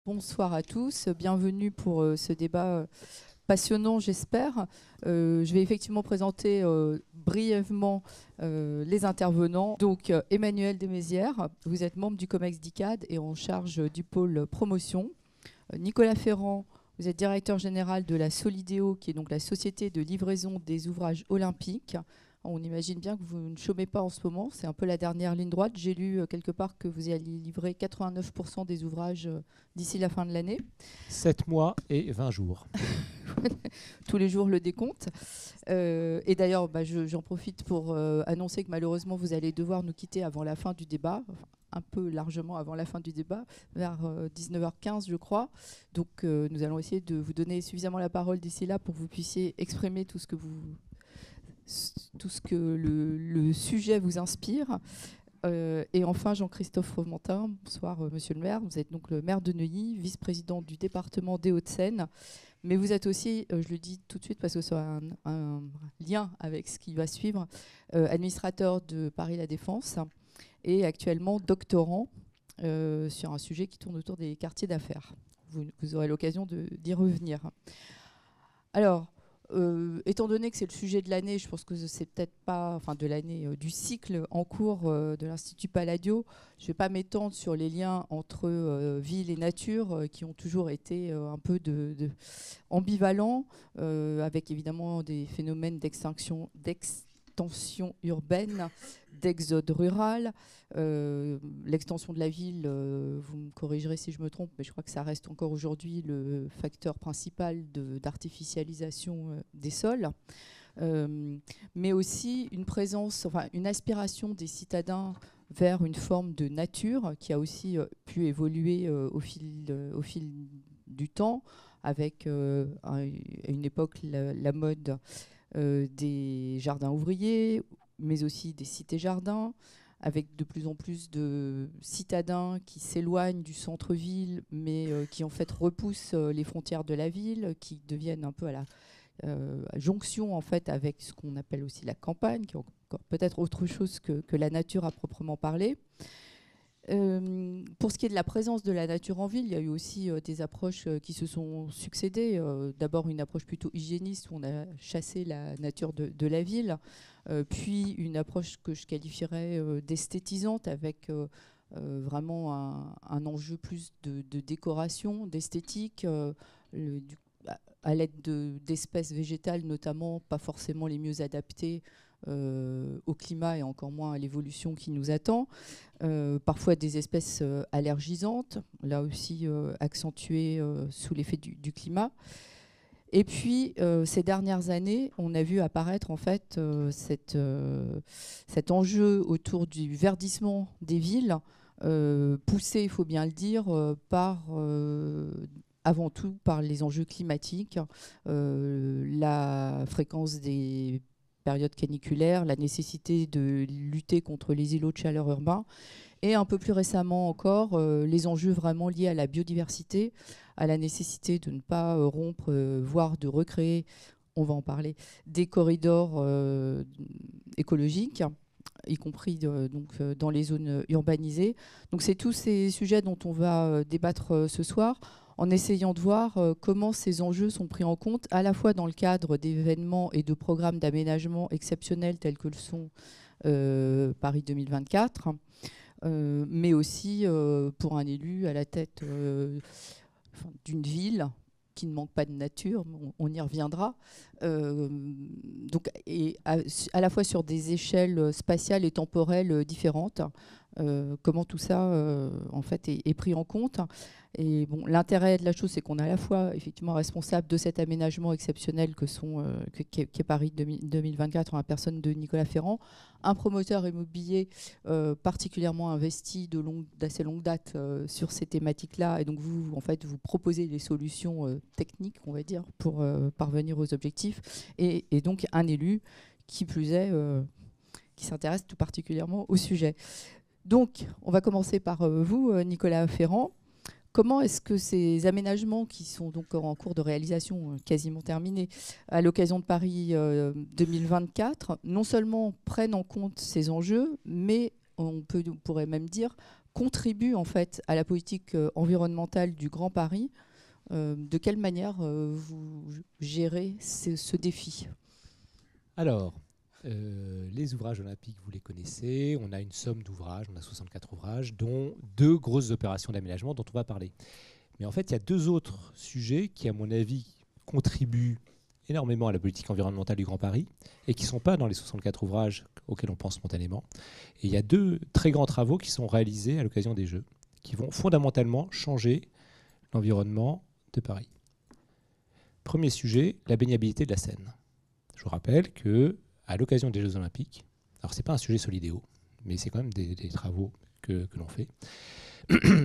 Bonsoir à tous, bienvenue pour ce débat passionnant, j'espère. Je vais effectivement présenter brièvement les intervenants. Donc, Emmanuel Desmézières, vous êtes membre du COMEX d'ICAD et en charge du pôle promotion. Nicolas Ferrand, vous êtes directeur général de la Solidéo, qui est donc la société de livraison des ouvrages olympiques. On imagine bien que vous ne chômez pas en ce moment, c'est un peu la dernière ligne droite. J'ai lu quelque part que vous alliez livrer 89% des ouvrages d'ici la fin de l'année. 7 mois et 20 jours. Tous les jours le décompte. Et d'ailleurs, j'en profite pour annoncer que malheureusement, vous allez devoir nous quitter avant la fin du débat, enfin, un peu largement avant la fin du débat, vers 19h15, je crois. Donc, nous allons essayer de vous donner suffisamment la parole d'ici là pour que vous puissiez exprimer tout ce que le sujet vous inspire. Et enfin, Jean-Christophe Fromentin, bonsoir monsieur le maire. Vous êtes donc le maire de Neuilly, vice-président du département des Hauts-de-Seine. Mais vous êtes aussi, je le dis tout de suite parce que ça a un lien avec ce qui va suivre, administrateur de Paris La Défense et actuellement doctorant sur un sujet qui tourne autour des quartiers d'affaires. Vous aurez l'occasion d'y revenir. Alors, étant donné que c'est le sujet de l'année, je pense que c'est peut-être pas, enfin de l'année, du cycle en cours de l'Institut Palladio, je ne vais pas m'étendre sur les liens entre ville et nature qui ont toujours été un peu ambivalents, avec évidemment des phénomènes d'extension urbaine, d'exode rural, l'extension de la ville, vous me corrigerez si je me trompe, mais je crois que ça reste encore aujourd'hui le facteur principal d'artificialisation des sols, mais aussi une présence, enfin une aspiration des citadins vers une forme de nature qui a aussi pu évoluer au fil du temps, avec à une époque la mode des jardins ouvriers, mais aussi des cités-jardins, avec de plus en plus de citadins qui s'éloignent du centre-ville, mais qui en fait repoussent les frontières de la ville, qui deviennent un peu à la jonction en fait avec ce qu'on appelle aussi la campagne, qui est encore peut-être autre chose que la nature à proprement parler. Pour ce qui est de la présence de la nature en ville, il y a eu aussi des approches qui se sont succédées. D'abord une approche plutôt hygiéniste où on a chassé la nature de la ville, puis une approche que je qualifierais d'esthétisante avec vraiment un enjeu plus de décoration, d'esthétique, à l'aide d'espèces végétales notamment, pas forcément les mieux adaptées au climat et encore moins à l'évolution qui nous attend. Parfois des espèces allergisantes, là aussi accentuées sous l'effet du climat. Et puis, ces dernières années, on a vu apparaître en fait cet enjeu autour du verdissement des villes, poussé, il faut bien le dire, avant tout par les enjeux climatiques, la fréquence des périodes caniculaires, la nécessité de lutter contre les îlots de chaleur urbains, et un peu plus récemment encore, les enjeux vraiment liés à la biodiversité, à la nécessité de ne pas rompre, voire de recréer, on va en parler, des corridors écologiques, y compris dans les zones urbanisées. Donc c'est tous ces sujets dont on va débattre ce soir, en essayant de voir comment ces enjeux sont pris en compte, à la fois dans le cadre d'événements et de programmes d'aménagement exceptionnels tels que le sont Paris 2024, mais aussi pour un élu à la tête d'une ville qui ne manque pas de nature, on y reviendra, donc, et à la fois sur des échelles spatiales et temporelles différentes. Comment tout ça en fait est pris en compte. Et bon, l'intérêt de la chose, c'est qu'on est à la fois effectivement responsable de cet aménagement exceptionnel qu'est Paris 2024 en la personne de Nicolas Ferrand, un promoteur immobilier particulièrement investi d'assez longue date sur ces thématiques-là. Et donc vous, en fait, vous proposez des solutions techniques, on va dire, pour parvenir aux objectifs. Et donc un élu, qui plus est, qui s'intéresse tout particulièrement au sujet. Donc, on va commencer par vous, Nicolas Ferrand. Comment est-ce que ces aménagements, qui sont donc en cours de réalisation, quasiment terminés, à l'occasion de Paris 2024, non seulement prennent en compte ces enjeux, mais on pourrait même dire contribue en fait à la politique environnementale du Grand Paris. De quelle manière vous gérez ce défi? Alors, les ouvrages olympiques, vous les connaissez. On a une somme d'ouvrages, on a 64 ouvrages, dont 2 grosses opérations d'aménagement dont on va parler. Mais en fait, il y a 2 autres sujets qui, à mon avis, contribuent énormément à la politique environnementale du Grand Paris et qui ne sont pas dans les 64 ouvrages auxquels on pense spontanément. Et il y a 2 très grands travaux qui sont réalisés à l'occasion des Jeux, qui vont fondamentalement changer l'environnement de Paris. Premier sujet, la baignabilité de la Seine. Je vous rappelle qu'à l'occasion des Jeux Olympiques, alors ce n'est pas un sujet Solidéo, mais c'est quand même des travaux que l'on fait,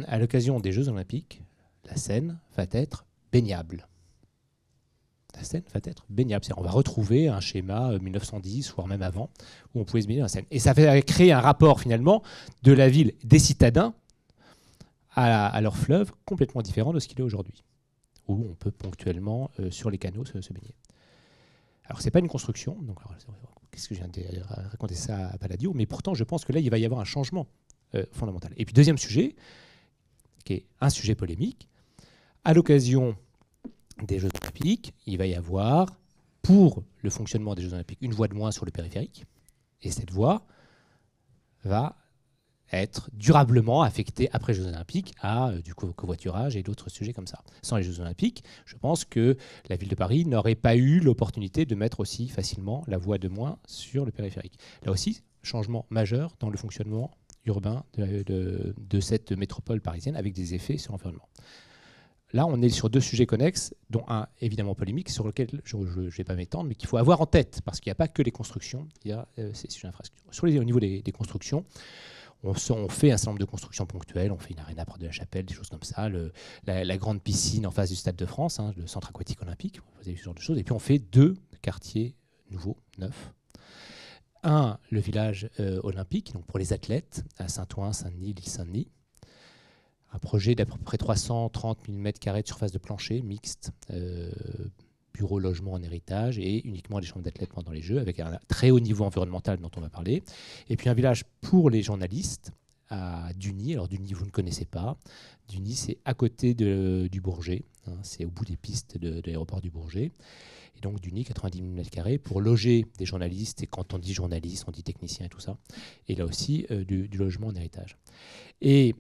à l'occasion des Jeux Olympiques, la Seine va être baignable. La Seine va être baignable. C'est-à-dire on va retrouver un schéma 1910, voire même avant, où on pouvait se baigner dans la Seine. Et ça va créer un rapport, finalement, de la ville, des citadins, à leur fleuve, complètement différent de ce qu'il est aujourd'hui, où on peut ponctuellement, sur les canaux, se baigner. Alors, ce n'est pas une construction, donc qu'est-ce que je viens de raconter ça à Palladio, mais pourtant, je pense que là, il va y avoir un changement fondamental. Et puis, deuxième sujet, qui est un sujet polémique, à l'occasion des Jeux Olympiques, il va y avoir, pour le fonctionnement des Jeux Olympiques, une voie de moins sur le périphérique, et cette voie va être durablement affectée après les Jeux Olympiques à du covoiturage et d'autres sujets comme ça. Sans les Jeux Olympiques, je pense que la ville de Paris n'aurait pas eu l'opportunité de mettre aussi facilement la voie de moins sur le périphérique. Là aussi, changement majeur dans le fonctionnement urbain de cette métropole parisienne avec des effets sur l'environnement. Là, on est sur 2 sujets connexes, dont un évidemment polémique, sur lequel je ne vais pas m'étendre, mais qu'il faut avoir en tête, parce qu'il n'y a pas que les constructions, il y a ces sujets d'infrastructure. Au niveau des constructions, on fait un certain nombre de constructions ponctuelles, on fait une aréna près de la Chapelle, des choses comme ça, la grande piscine en face du Stade de France, le centre aquatique olympique, on faisait ce genre de choses, et puis on fait 2 quartiers nouveaux, neufs. Un, le village olympique, donc pour les athlètes, à Saint-Ouen, Saint-Denis, l'île Saint-Denis. Un projet d'à peu près 330 000 m² de surface de plancher mixte, bureau, logement en héritage et uniquement les chambres d'athlètes pendant les Jeux, avec un très haut niveau environnemental dont on va parler. Et puis un village pour les journalistes à Duny. Alors Duny, vous ne connaissez pas. Duny, c'est à côté du Bourget. C'est au bout des pistes de l'aéroport du Bourget. Et donc Duny, 90 000 m² pour loger des journalistes. Et quand on dit journalistes, on dit techniciens et tout ça. Et là aussi, du logement en héritage. Et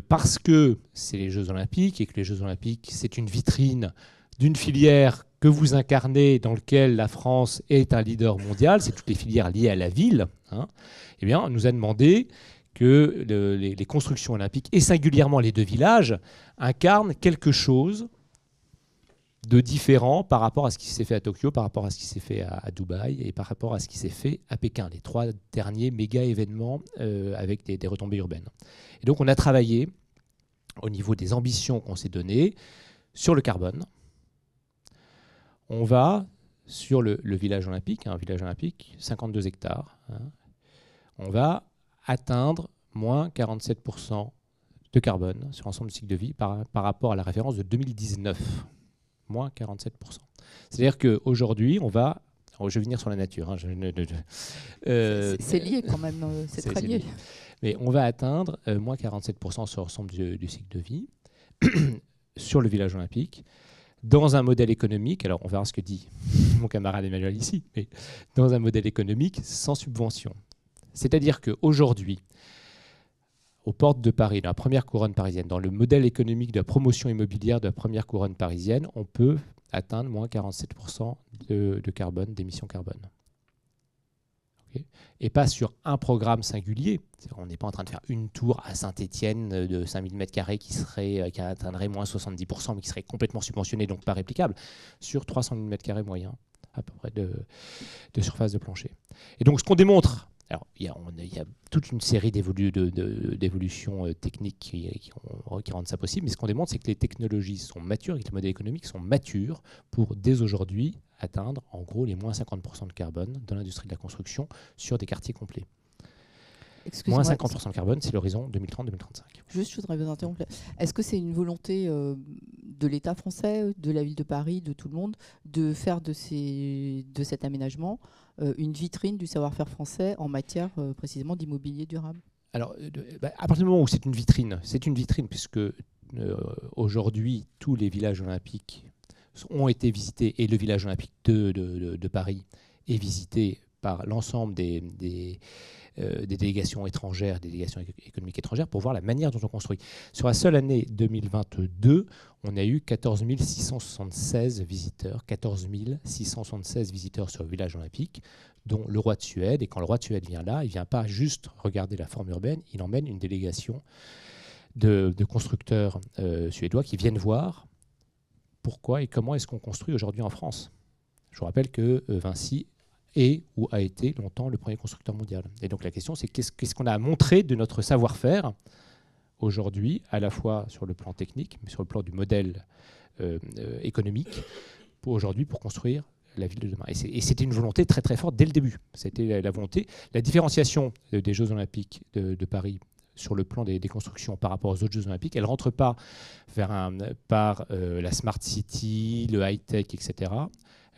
parce que c'est les Jeux Olympiques et que les Jeux Olympiques, c'est une vitrine d'une filière que vous incarnez dans laquelle la France est un leader mondial, c'est toutes les filières liées à la ville, eh bien, on nous a demandé que les constructions olympiques, et singulièrement les 2 villages, incarnent quelque chose de différent par rapport à ce qui s'est fait à Tokyo, par rapport à ce qui s'est fait à Dubaï et par rapport à ce qui s'est fait à Pékin, les 3 derniers méga événements avec des retombées urbaines. Et donc on a travaillé au niveau des ambitions qu'on s'est données sur le carbone. On va sur le village olympique, un village olympique, 52 hectares. On va atteindre moins 47% de carbone sur l'ensemble du cycle de vie par rapport à la référence de 2019. Moins 47%. C'est-à-dire qu'aujourd'hui, on va... Alors, je vais venir sur la nature. C'est lié quand même, c'est très lié. Mais on va atteindre moins 47% sur l'ensemble du cycle de vie sur le village olympique, dans un modèle économique, alors on verra ce que dit mon camarade Emmanuel ici, mais dans un modèle économique sans subvention. C'est-à-dire qu'aujourd'hui, aux portes de Paris, dans la première couronne parisienne, dans le modèle économique de la promotion immobilière de la première couronne parisienne, on peut atteindre moins 47% de carbone, d'émissions carbone. Okay. Et pas sur un programme singulier. On n'est pas en train de faire une tour à Saint-Étienne de 5000 m² qui atteindrait moins 70%, mais qui serait complètement subventionné, donc pas réplicable, sur 300 000 m² moyens, à peu près, de surface de plancher. Et donc ce qu'on démontre, alors il y a toute une série d'évolutions techniques qui rendent ça possible, mais ce qu'on démontre, c'est que les technologies sont matures et que les modèles économiques sont matures pour, dès aujourd'hui, atteindre en gros les moins 50% de carbone dans l'industrie de la construction sur des quartiers complets. Moins 50% de carbone, c'est l'horizon 2030-2035. Juste, je voudrais vous interrompre. Est-ce que c'est une volonté de l'État français, de la ville de Paris, de tout le monde, de faire de cet aménagement une vitrine du savoir-faire français en matière précisément d'immobilier durable ? Alors, à partir du moment où c'est une vitrine puisque aujourd'hui, tous les villages olympiques ont été visités et le village olympique de Paris est visité par l'ensemble des délégations étrangères, des délégations économiques étrangères pour voir la manière dont on construit. Sur la seule année 2022, on a eu 14 676 visiteurs, 14 676 visiteurs sur le village olympique, dont le roi de Suède. Et quand le roi de Suède vient là, il ne vient pas juste regarder la forme urbaine, il emmène une délégation de constructeurs suédois qui viennent voir pourquoi et comment est-ce qu'on construit aujourd'hui en France. Je vous rappelle que Vinci est ou a été longtemps le premier constructeur mondial. Et donc la question, c'est qu'est-ce qu'on a montré de notre savoir-faire aujourd'hui, à la fois sur le plan technique, mais sur le plan du modèle économique, pour construire la ville de demain. Et c'était une volonté très très forte dès le début. C'était la volonté, la différenciation des Jeux Olympiques de Paris sur le plan des constructions par rapport aux autres Jeux Olympiques. Elle ne rentre pas par la Smart City, le high-tech, etc.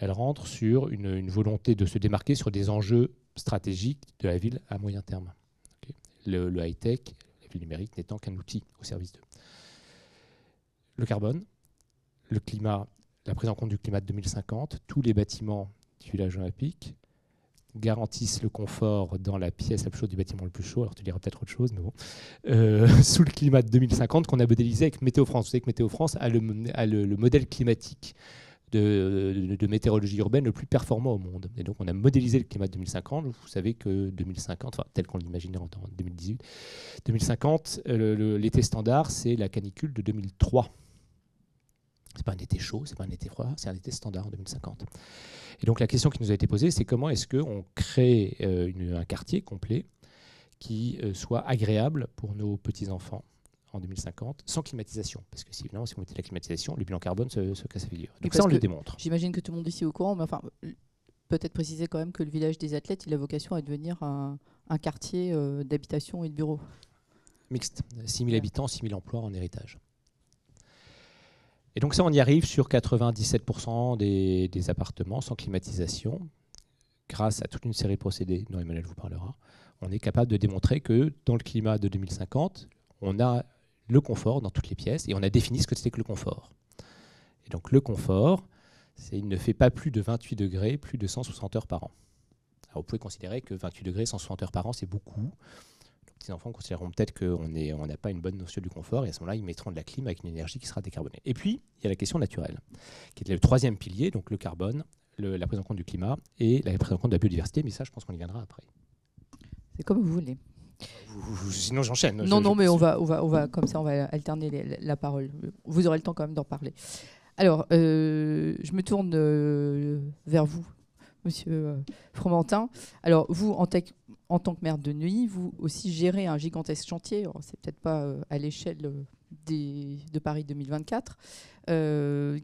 Elle rentre sur une volonté de se démarquer sur des enjeux stratégiques de la ville à moyen terme. Okay. Le high-tech, la ville numérique n'étant qu'un outil au service d'eux. Le carbone, le climat, la prise en compte du climat de 2050, tous les bâtiments du village olympique garantissent le confort dans la pièce la plus chaude du bâtiment le plus chaud. Alors tu diras peut-être autre chose, mais bon. Sous le climat de 2050 qu'on a modélisé avec Météo France. Vous savez que Météo France a le modèle climatique de météorologie urbaine le plus performant au monde. Et donc on a modélisé le climat de 2050. Vous savez que 2050, enfin, tel qu'on l'imaginait en 2018, 2050, l'été standard, c'est la canicule de 2003. C'est pas un été chaud, c'est pas un été froid, c'est un été standard en 2050. Et donc la question qui nous a été posée, c'est comment est-ce qu'on crée un quartier complet qui soit agréable pour nos petits-enfants en 2050, sans climatisation. Parce que évidemment, si vous mettez la climatisation, le bilan carbone se casse la figure. Donc ça, on le démontre. J'imagine que tout le monde ici est au courant, mais enfin, peut-être préciser quand même que le village des athlètes, il a vocation à devenir un quartier d'habitation et de bureaux. Mixte. 6 000 habitants, 6 000 emplois en héritage. Et donc ça, on y arrive sur 97% des appartements sans climatisation. Grâce à toute une série de procédés dont Emmanuel vous parlera, on est capable de démontrer que dans le climat de 2050, on a le confort dans toutes les pièces et on a défini ce que c'était que le confort. Et donc le confort, il ne fait pas plus de 28 degrés, plus de 160 heures par an. Alors vous pouvez considérer que 28 degrés, 160 heures par an, c'est beaucoup. Les petits enfants considéreront peut-être qu'on n'a pas une bonne notion du confort et à ce moment-là, ils mettront de la clim avec une énergie qui sera décarbonée. Et puis, il y a la question naturelle, qui est le troisième pilier, donc le carbone, la prise en compte du climat et la prise en compte de la biodiversité, mais ça, je pense qu'on y viendra après. C'est comme vous voulez. Sinon, j'enchaîne. Non, mais on va comme ça, on va alterner la parole. Vous aurez le temps quand même d'en parler. Alors, je me tourne vers vous, Monsieur Fromentin. Alors, vous, en tant que maire de Neuilly, vous aussi gérez un gigantesque chantier. C'est peut-être pas à l'échelle de Paris 2024,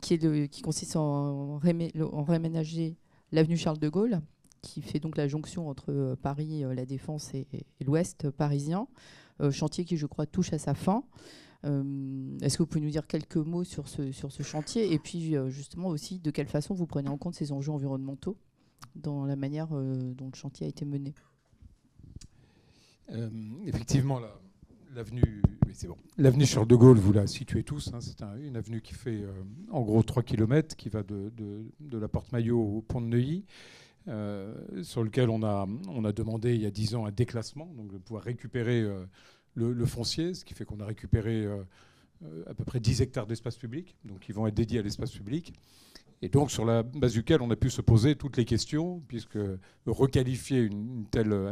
qui consiste en réaménager l'avenue Charles de Gaulle, qui fait donc la jonction entre Paris, la Défense et l'Ouest parisien. Chantier qui, je crois, touche à sa fin. Est-ce que vous pouvez nous dire quelques mots sur ce chantier et puis justement aussi de quelle façon vous prenez en compte ces enjeux environnementaux dans la manière dont le chantier a été mené? Effectivement, l'avenue Charles de Gaulle, vous la situez tous, hein, c'est une avenue qui fait en gros 3 km, qui va de la Porte Maillot au pont de Neuilly, sur lequel on a demandé il y a 10 ans un déclassement, donc de pouvoir récupérer le foncier, ce qui fait qu'on a récupéré à peu près 10 hectares d'espace public, donc qui vont être dédiés à l'espace public. Et donc sur la base duquel on a pu se poser toutes les questions, puisque requalifier un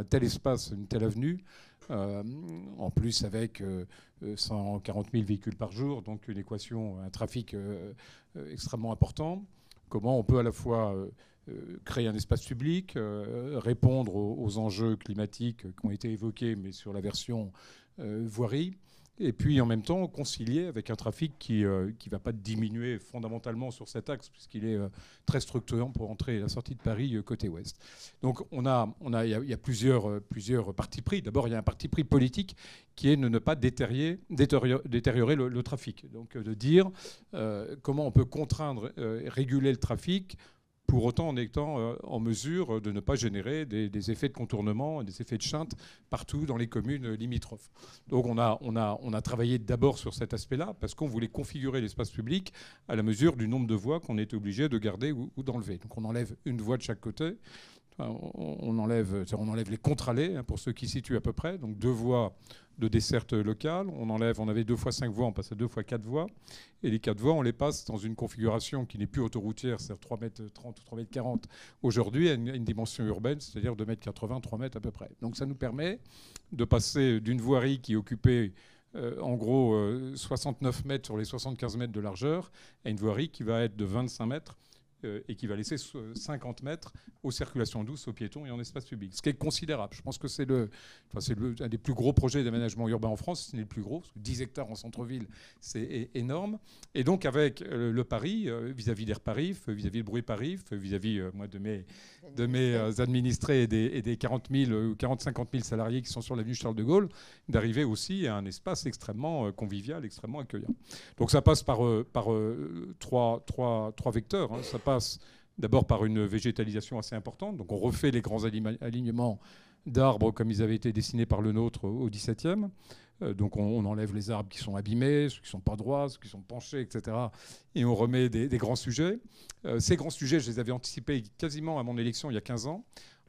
tel espace, une telle avenue, en plus avec 140 000 véhicules par jour, donc une équation, un trafic extrêmement important, comment on peut à la fois créer un espace public, répondre aux enjeux climatiques qui ont été évoqués, mais sur la version voirie, et puis en même temps concilier avec un trafic qui ne va pas diminuer fondamentalement sur cet axe, puisqu'il est très structurant pour entrer et la sortie de Paris côté ouest. Donc il y a plusieurs partis pris. D'abord, il y a un parti pris politique qui est de ne pas détériorer le trafic. Donc de dire comment on peut contraindre et réguler le trafic pour autant en étant en mesure de ne pas générer des effets de contournement et des effets de chinte partout dans les communes limitrophes. Donc on a travaillé d'abord sur cet aspect-là parce qu'on voulait configurer l'espace public à la mesure du nombre de voies qu'on était obligé de garder ou d'enlever. Donc on enlève une voie de chaque côté. On enlève les contre-allées, pour ceux qui situent à peu près, donc 2 voies de desserte locale. On avait 2 fois 5 voies, on passe à 2 fois 4 voies. Et les 4 voies, on les passe dans une configuration qui n'est plus autoroutière, c'est-à-dire 3,30 m ou 3,40 m aujourd'hui, à une dimension urbaine, c'est-à-dire 2,80 m, 3 m à peu près. Donc ça nous permet de passer d'une voirie qui occupait en gros 69 mètres sur les 75 mètres de largeur à une voirie qui va être de 25 mètres et qui va laisser 50 mètres aux circulations douces, aux piétons et en espace public. Ce qui est considérable. Je pense que c'est un des plus gros projets d'aménagement urbain en France, ce n'est le plus gros, parce que 10 hectares en centre-ville, c'est énorme. Et donc avec le pari, vis-à-vis d'Airparif, vis-à-vis de Bruitparif, vis-à-vis moi, de mes administrés et des 40 000 ou 50 000 salariés qui sont sur l'avenue Charles de Gaulle, d'arriver aussi à un espace extrêmement convivial, extrêmement accueillant. Donc ça passe par trois vecteurs. Ça passe d'abord par une végétalisation assez importante. Donc on refait les grands alignements d'arbres comme ils avaient été dessinés par le nôtre au XVIIe. Donc on enlève les arbres qui sont abîmés, ceux qui ne sont pas droits, ceux qui sont penchés, etc. Et on remet des grands sujets. Ces grands sujets, je les avais anticipés quasiment à mon élection il y a 15 ans,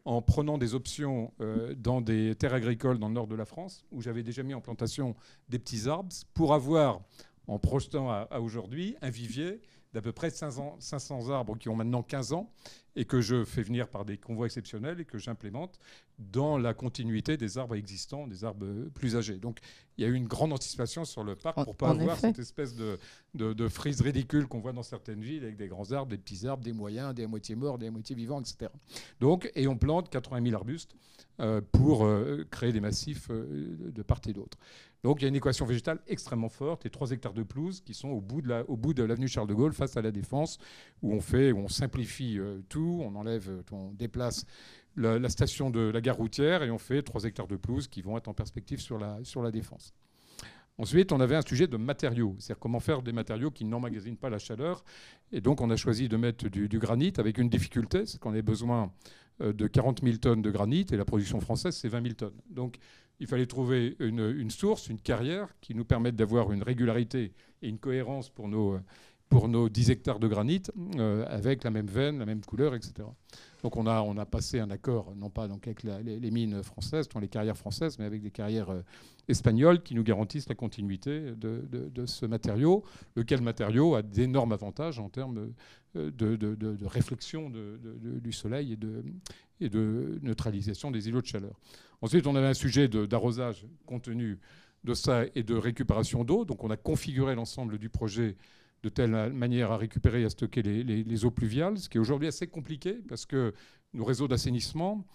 en prenant des options dans des terres agricoles dans le nord de la France, où j'avais déjà mis en plantation des petits arbres, pour avoir, en projetant à aujourd'hui, un vivier d'à peu près 500 arbres qui ont maintenant 15 ans et que je fais venir par des convois exceptionnels et que j'implémente dans la continuité des arbres existants, des arbres plus âgés. Donc il y a eu une grande anticipation sur le parc pour ne pas avoir cette espèce de frise ridicule qu'on voit dans certaines villes avec des grands arbres, des petits arbres, des moyens, des à moitié morts, des à moitié vivants, etc. Donc, et on plante 80 000 arbustes pour créer des massifs de part et d'autre. Donc il y a une équation végétale extrêmement forte, les 3 hectares de pelouse qui sont au bout de l'avenue Charles de Gaulle face à la Défense, où on simplifie tout, on déplace la station de la gare routière et on fait 3 hectares de pelouse qui vont être en perspective sur la Défense. Ensuite, on avait un sujet de matériaux, c'est-à-dire comment faire des matériaux qui n'emmagasinent pas la chaleur. Et donc on a choisi de mettre du granit avec une difficulté, c'est qu'on avait besoin de 40 000 tonnes de granit et la production française, c'est 20 000 tonnes. Donc il fallait trouver une source, une carrière qui nous permette d'avoir une régularité et une cohérence pour nos 10 hectares de granit avec la même veine, la même couleur, etc. Donc on a passé un accord, non pas donc avec les mines françaises, les carrières françaises, mais avec des carrières espagnoles qui nous garantissent la continuité de ce matériau, lequel matériau a d'énormes avantages en termes de réflexion du soleil et de neutralisation des îlots de chaleur. Ensuite, on avait un sujet d'arrosage compte tenu de ça et de récupération d'eau. Donc on a configuré l'ensemble du projet de telle manière à récupérer et à stocker les eaux pluviales, ce qui est aujourd'hui assez compliqué parce que nos réseaux d'assainissement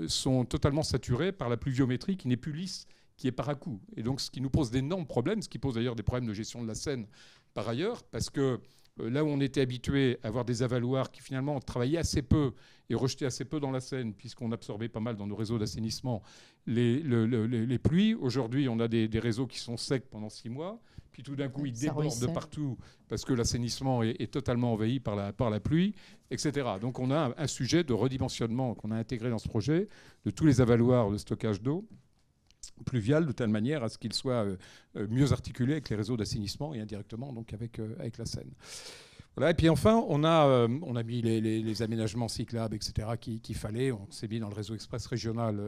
sont totalement saturés par la pluviométrie qui n'est plus lisse, qui est par à-coups. Et donc ce qui nous pose d'énormes problèmes, ce qui pose d'ailleurs des problèmes de gestion de la Seine par ailleurs, parce que là où on était habitué à avoir des avaloirs qui finalement travaillaient assez peu et rejetaient assez peu dans la Seine, puisqu'on absorbait pas mal dans nos réseaux d'assainissement les pluies, aujourd'hui on a des réseaux qui sont secs pendant 6 mois, puis tout d'un coup ils débordent de partout parce que l'assainissement est totalement envahi par la pluie, etc. Donc on a un sujet de redimensionnement qu'on a intégré dans ce projet de tous les avaloirs de stockage d'eau pluviale de telle manière à ce qu'il soit mieux articulé avec les réseaux d'assainissement et indirectement donc avec la Seine. Voilà, et puis enfin, on a mis les aménagements cyclables, etc., qu'il fallait. On s'est mis dans le réseau express régional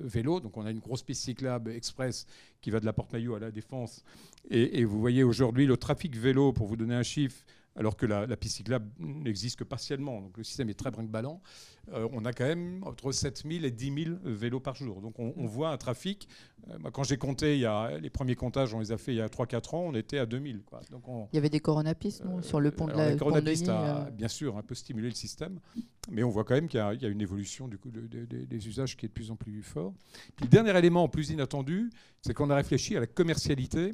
vélo. Donc on a une grosse piste cyclable express qui va de la Porte-Maillot à la Défense. Et vous voyez aujourd'hui le trafic vélo, pour vous donner un chiffre, alors que la piste cyclable n'existe que partiellement. Donc le système est très brinque-ballant. On a quand même entre 7 000 et 10 000 vélos par jour. Donc on voit un trafic. Quand j'ai compté, les premiers comptages, on les a fait il y a 3-4 ans, on était à 2000. Quoi. Donc il y avait des coronapistes sur le pont de la coronapistes a bien sûr un peu stimulé le système, mais on voit quand même qu'il y a une évolution du coup, des usages qui est de plus en plus fort. Puis le dernier élément plus inattendu, c'est qu'on a réfléchi à la commercialité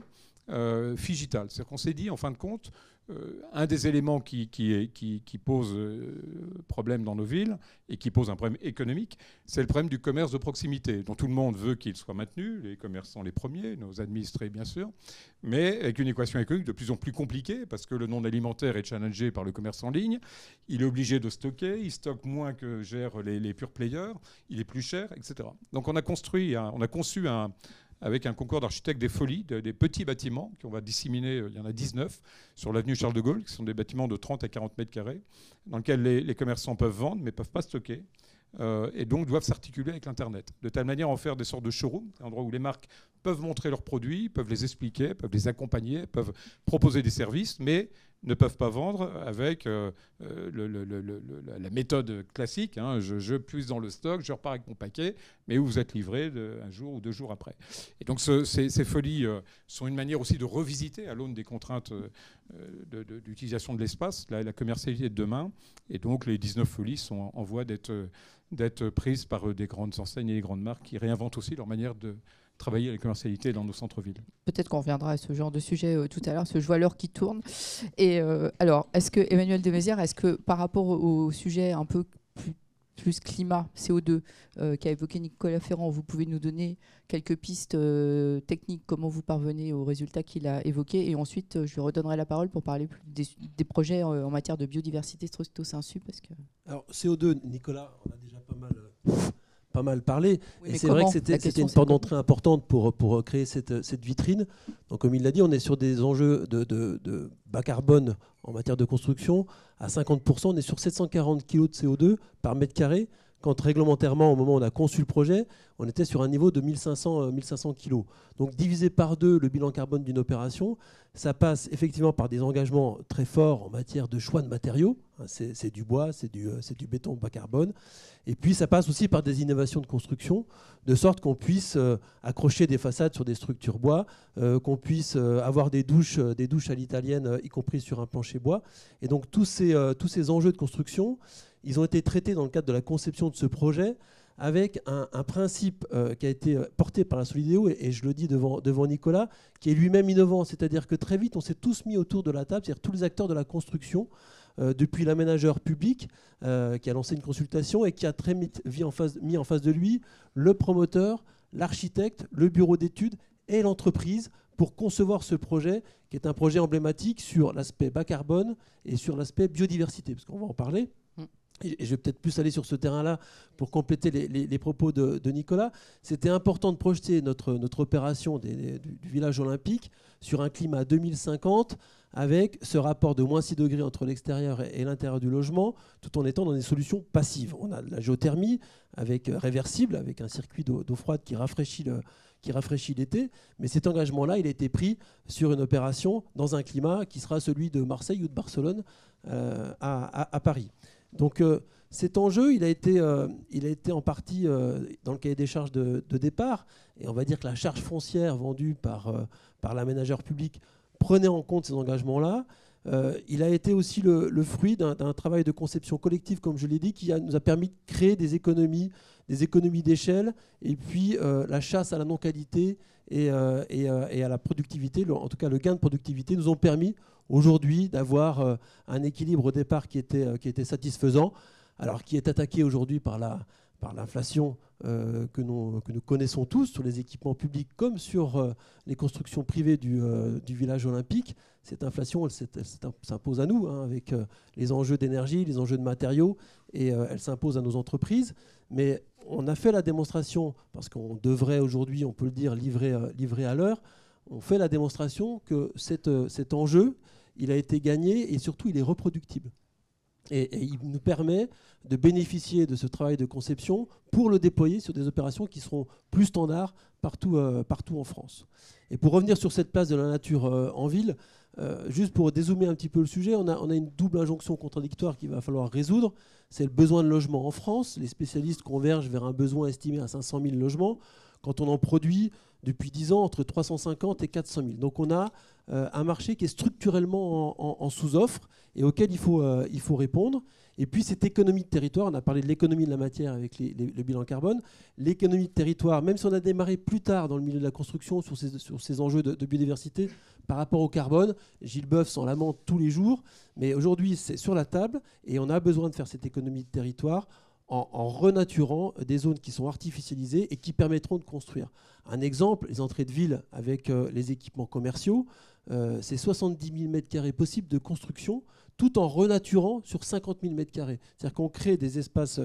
Figital. C'est-à-dire qu'on s'est dit, en fin de compte, un des éléments qui pose problème dans nos villes et qui pose un problème économique, c'est le problème du commerce de proximité, dont tout le monde veut qu'il soit maintenu, les commerçants les premiers, nos administrés bien sûr, mais avec une équation économique de plus en plus compliquée, parce que le non alimentaire est challengé par le commerce en ligne, il est obligé de stocker, il stocke moins que gèrent les pure players, il est plus cher, etc. Donc on a conçu avec un concours d'architectes des folies, des petits bâtiments qu'on va disséminer, il y en a 19, sur l'avenue Charles de Gaulle, qui sont des bâtiments de 30 à 40 mètres carrés, dans lesquels les commerçants peuvent vendre, mais ne peuvent pas stocker, et donc doivent s'articuler avec l'Internet. De telle manière à en faire des sortes de showrooms, un endroit où les marques peuvent montrer leurs produits, peuvent les expliquer, peuvent les accompagner, peuvent proposer des services, mais ne peuvent pas vendre avec la méthode classique. Hein, je puise dans le stock, je repars avec mon paquet, mais où vous êtes livré un jour ou 2 jours après. Et donc ces folies sont une manière aussi de revisiter, à l'aune des contraintes d'utilisation de l'espace, la commercialité de demain. Et donc les 19 folies sont en voie d'être prises par des grandes enseignes et des grandes marques qui réinventent aussi leur manière de travailler la commercialité dans nos centres-villes. Peut-être qu'on reviendra à ce genre de sujet tout à l'heure, parce que je vois l'heure qui tourne. Et alors, est-ce que, Emmanuel Desmézières, est-ce que par rapport au sujet un peu plus climat, CO2, qu'a évoqué Nicolas Ferrand, vous pouvez nous donner quelques pistes techniques, comment vous parvenez aux résultats qu'il a évoqués, et ensuite je lui redonnerai la parole pour parler des projets en matière de biodiversité Stricto-Sensu, parce que... Alors, CO2, Nicolas, on a déjà pas mal parlé. Oui, et c'est vrai que c'était une porte d'entrée importante pour créer cette vitrine. Donc, comme il l'a dit, on est sur des enjeux de bas carbone en matière de construction. À 50%, on est sur 740 kg de CO2 par mètre carré, quand réglementairement, au moment où on a conçu le projet, on était sur un niveau de 1500 kg. Donc divisé par 2 le bilan carbone d'une opération, ça passe effectivement par des engagements très forts en matière de choix de matériaux. C'est du bois, c'est du béton bas carbone. Et puis ça passe aussi par des innovations de construction, de sorte qu'on puisse accrocher des façades sur des structures bois, qu'on puisse avoir des douches à l'italienne, y compris sur un plancher bois. Et donc tous ces enjeux de construction, ils ont été traités dans le cadre de la conception de ce projet avec un principe qui a été porté par la Solideo, et je le dis devant Nicolas, qui est lui-même innovant. C'est-à-dire que très vite, on s'est tous mis autour de la table, c'est-à-dire tous les acteurs de la construction, depuis l'aménageur public qui a lancé une consultation et qui a très vite mis en face de lui le promoteur, l'architecte, le bureau d'études et l'entreprise pour concevoir ce projet, qui est un projet emblématique sur l'aspect bas carbone et sur l'aspect biodiversité, parce qu'on va en parler. Et je vais peut-être plus aller sur ce terrain-là pour compléter les propos de Nicolas. C'était important de projeter notre opération du village olympique sur un climat 2050 avec ce rapport de -6 degrés entre l'extérieur et l'intérieur du logement, tout en étant dans des solutions passives. On a de la géothermie réversible, avec un circuit d'eau froide qui rafraîchit l'été. Mais cet engagement-là, il a été pris sur une opération dans un climat qui sera celui de Marseille ou de Barcelone à Paris. Donc cet enjeu, il a été en partie dans le cahier des charges de départ, et on va dire que la charge foncière vendue par l'aménageur public prenait en compte ces engagements-là. Il a été aussi le fruit d'un travail de conception collective, comme je l'ai dit, qui nous a permis de créer des économies d'échelle, et puis la chasse à la non-qualité et à la productivité, en tout cas le gain de productivité, nous ont permis aujourd'hui d'avoir un équilibre au départ qui était satisfaisant, alors qui est attaqué aujourd'hui par l'inflation que nous connaissons tous sur les équipements publics comme sur les constructions privées du village olympique. Cette inflation, elle s'impose à nous, hein, avec les enjeux d'énergie, les enjeux de matériaux, et elle s'impose à nos entreprises. Mais on a fait la démonstration, parce qu'on devrait aujourd'hui, on peut le dire, livrer à l'heure. On fait la démonstration que cet enjeu, il a été gagné, et surtout il est reproductible. Et il nous permet de bénéficier de ce travail de conception pour le déployer sur des opérations qui seront plus standards partout en France. Et pour revenir sur cette place de la nature en ville, juste pour dézoomer un petit peu le sujet, on a une double injonction contradictoire qu'il va falloir résoudre. C'est le besoin de logement en France. Les spécialistes convergent vers un besoin estimé à 500 000 logements, quand on en produit depuis 10 ans entre 350 et 400 000. Donc on a un marché qui est structurellement en sous-offre et auquel il faut répondre. Et puis cette économie de territoire, on a parlé de l'économie de la matière avec le bilan carbone, l'économie de territoire, même si on a démarré plus tard dans le milieu de la construction sur ces enjeux de biodiversité par rapport au carbone, Gilles Boeuf s'en lamente tous les jours, mais aujourd'hui c'est sur la table et on a besoin de faire cette économie de territoire en renaturant des zones qui sont artificialisées et qui permettront de construire. Un exemple, les entrées de ville avec les équipements commerciaux, c'est 70 000 m² possibles de construction, tout en renaturant sur 50 000 m². C'est-à-dire qu'on crée des espaces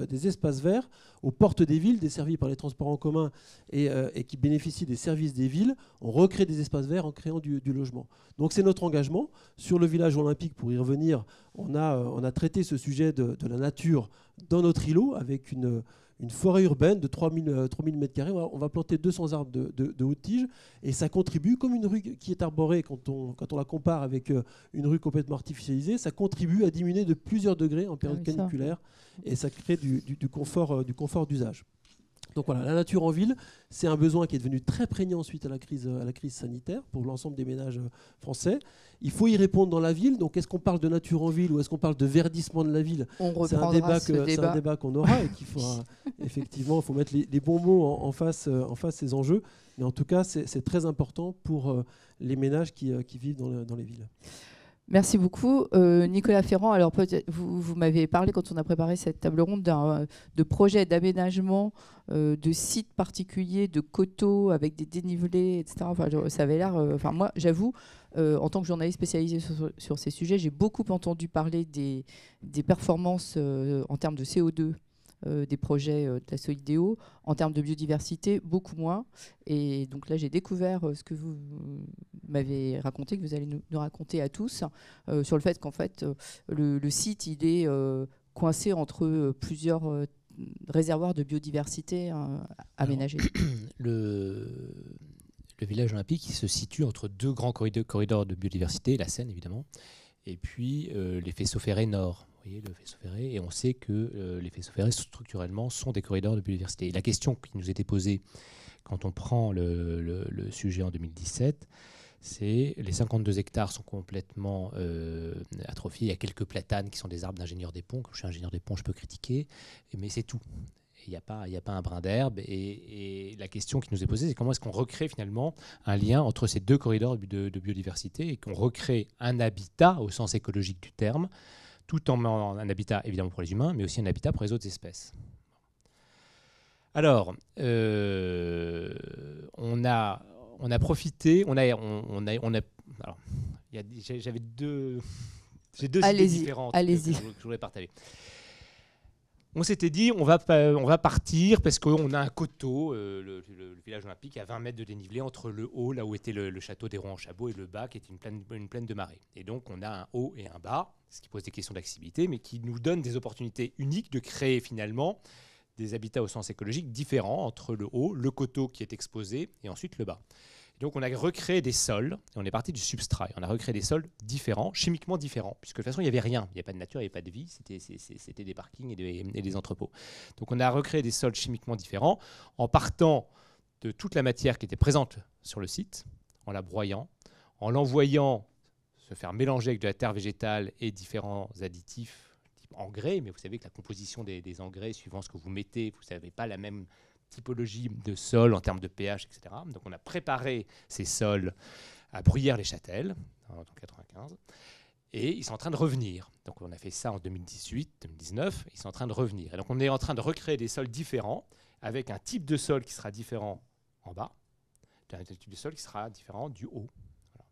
verts aux portes des villes, desservis par les transports en commun et qui bénéficient des services des villes. On recrée des espaces verts en créant du logement. Donc c'est notre engagement. Sur le village olympique, pour y revenir, on a traité ce sujet de la nature dans notre îlot avec une forêt urbaine de 3000 m². On va planter 200 arbres de haute tige et ça contribue, comme une rue qui est arborée, quand on la compare avec une rue complètement artificialisée, ça contribue à diminuer de plusieurs degrés en période caniculaire et ça crée du confort d'usage. Donc voilà, la nature en ville, c'est un besoin qui est devenu très prégnant suite à la crise sanitaire pour l'ensemble des ménages français. Il faut y répondre dans la ville. Donc est-ce qu'on parle de nature en ville ou est-ce qu'on parle de verdissement de la ville ? C'est un débat qu'on aura et qu'il faudra effectivement, il faut mettre les bons mots en face ces enjeux. Mais en tout cas, c'est très important pour les ménages qui vivent dans les villes. Merci beaucoup. Nicolas Ferrand, alors vous m'avez parlé quand on a préparé cette table ronde de projets d'aménagement de sites particuliers, de coteaux avec des dénivelés, etc. Enfin, ça avait l'air... moi, j'avoue, en tant que journaliste spécialisé sur ces sujets, j'ai beaucoup entendu parler des performances en termes de CO2 des projets de la Solideo. En termes de biodiversité, beaucoup moins. Et donc là, j'ai découvert ce que vous m'avez raconté, que vous allez nous raconter à tous, sur le fait qu'en fait, le site, il est coincé entre plusieurs réservoirs de biodiversité aménagés. Le village olympique, il se situe entre deux grands corridors de biodiversité, la Seine évidemment, et puis les faisceaux ferrés nord. Vous voyez le faisceau ferré, et on sait que les faisceaux ferrés structurellement sont des corridors de biodiversité. Et la question qui nous était posée quand on prend le sujet en 2017, c'est les 52 hectares sont complètement atrophiés. Il y a quelques platanes qui sont des arbres d'ingénieurs des ponts. Comme je suis ingénieur des ponts, je peux critiquer, mais c'est tout. Il n'y a pas un brin d'herbe. Et la question qui nous est posée, c'est comment est-ce qu'on recrée finalement un lien entre ces deux corridors de biodiversité et qu'on recrée un habitat au sens écologique du terme, tout en un habitat évidemment pour les humains, mais aussi un habitat pour les autres espèces. Alors, on a profité, j'avais deux idées différentes que je voulais partager. On s'était dit, on va partir parce qu'on a un coteau, le village olympique, à 20 mètres de dénivelé entre le haut, là où était le château des Rouen-en-Chabot, et le bas, qui est une plaine de marée. Et donc, on a un haut et un bas, ce qui pose des questions d'accessibilité, mais qui nous donne des opportunités uniques de créer finalement des habitats au sens écologique différents entre le haut, le coteau qui est exposé, et ensuite le bas. Donc on a recréé des sols, et on est parti du substrat. On a recréé des sols différents, chimiquement différents, puisque de toute façon il n'y avait rien, il n'y avait pas de nature, il n'y avait pas de vie, c'était des parkings et des entrepôts. Donc on a recréé des sols chimiquement différents en partant de toute la matière qui était présente sur le site, en la broyant, en l'envoyant se faire mélanger avec de la terre végétale et différents additifs, type engrais, mais vous savez que la composition des engrais, suivant ce que vous mettez, vous n'avez pas la même typologie de sol en termes de pH, etc. Donc on a préparé ces sols à Bruyères-les-Châtelles en 1995 et ils sont en train de revenir. Donc on a fait ça en 2018, 2019, ils sont en train de revenir. Et donc on est en train de recréer des sols différents avec un type de sol qui sera différent en bas, un type de sol qui sera différent du haut. Voilà.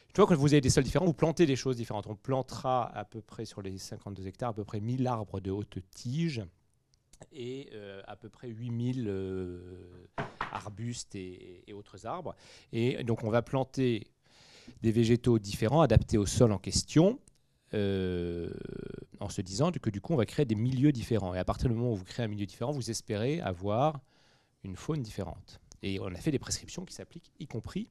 Une fois que vous avez des sols différents, vous plantez des choses différentes. On plantera à peu près sur les 52 hectares à peu près 1000 arbres de haute tige et à peu près 8000 arbustes et autres arbres. Et donc on va planter des végétaux différents, adaptés au sol en question, en se disant que du coup on va créer des milieux différents. Et à partir du moment où vous créez un milieu différent, vous espérez avoir une faune différente. Et on a fait des prescriptions qui s'appliquent, y compris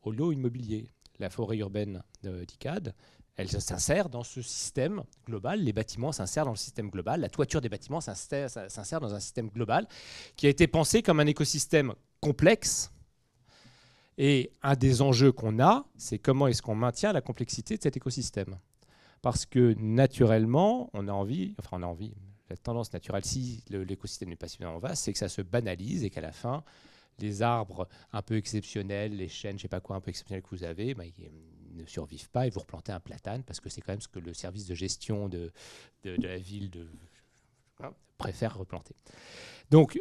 au lot immobilier. La forêt urbaine d'ICAD, elle s'insère dans ce système global. Les bâtiments s'insèrent dans le système global. La toiture des bâtiments s'insère dans un système global qui a été pensé comme un écosystème complexe. Et un des enjeux qu'on a, c'est comment est-ce qu'on maintient la complexité de cet écosystème. Parce que naturellement, on a envie, la tendance naturelle, si l'écosystème n'est pas suffisamment vaste, c'est que ça se banalise et qu'à la fin, les arbres un peu exceptionnels, les chênes, je sais pas quoi, un peu exceptionnels que vous avez, ils ne survivent pas et vous replantez un platane parce que c'est quand même ce que le service de gestion de la ville préfère replanter. Donc,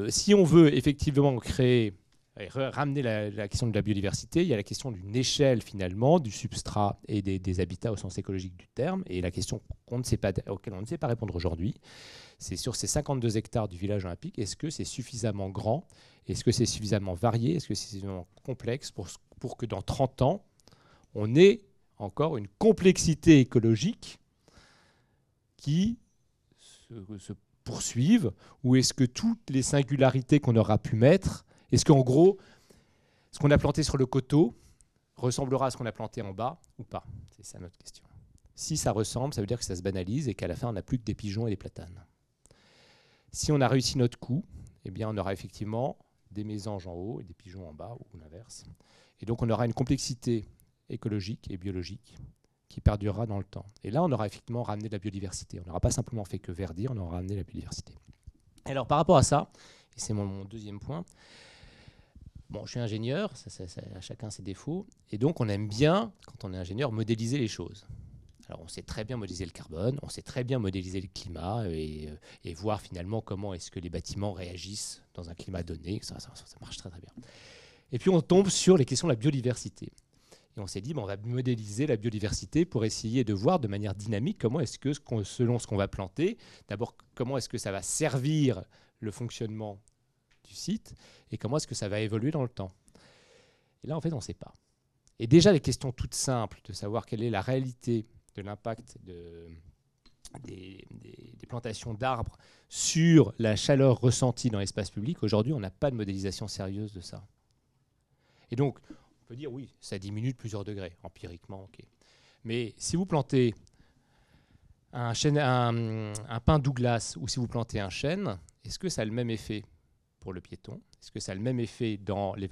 si on veut effectivement créer et ramener la question de la biodiversité, il y a la question d'une échelle finalement, du substrat et des habitats au sens écologique du terme. Et la question auquel on ne sait pas répondre aujourd'hui, c'est sur ces 52 hectares du village olympique, est-ce que c'est suffisamment grand? Est-ce que c'est suffisamment varié? Est-ce que c'est suffisamment complexe pour que dans 30 ans, on ait encore une complexité écologique qui se poursuive? Ou est-ce que toutes les singularités qu'on aura pu mettre, est-ce qu'en gros, ce qu'on a planté sur le coteau ressemblera à ce qu'on a planté en bas ou pas? C'est ça notre question. Si ça ressemble, ça veut dire que ça se banalise et qu'à la fin, on n'a plus que des pigeons et des platanes. Si on a réussi notre coup, eh bien, on aura effectivement des mésanges en haut et des pigeons en bas, ou l'inverse. Et donc, on aura une complexité écologique et biologique qui perdurera dans le temps. Et là, on aura effectivement ramené de la biodiversité. On n'aura pas simplement fait que verdir, on aura ramené la biodiversité. Alors, par rapport à ça, et c'est mon deuxième point, bon, je suis ingénieur, chacun ses défauts, et donc on aime bien, quand on est ingénieur, modéliser les choses. Alors on sait très bien modéliser le carbone, on sait très bien modéliser le climat et voir finalement comment est-ce que les bâtiments réagissent dans un climat donné, ça marche très très bien. Et puis on tombe sur les questions de la biodiversité. Et on s'est dit, on va modéliser la biodiversité pour essayer de voir de manière dynamique comment est-ce que, selon ce qu'on va planter, d'abord comment est-ce que ça va servir le fonctionnement du site et comment est-ce que ça va évoluer dans le temps. Et là, en fait, on ne sait pas. Et déjà, les questions toutes simples de savoir quelle est la réalité de l'impact des plantations d'arbres sur la chaleur ressentie dans l'espace public, aujourd'hui, on n'a pas de modélisation sérieuse de ça. Et donc, on peut dire, oui, ça diminue de plusieurs degrés, empiriquement, ok. Mais si vous plantez un pin Douglas ou si vous plantez un chêne, est-ce que ça a le même effet pour le piéton? Est-ce que ça a le même effet le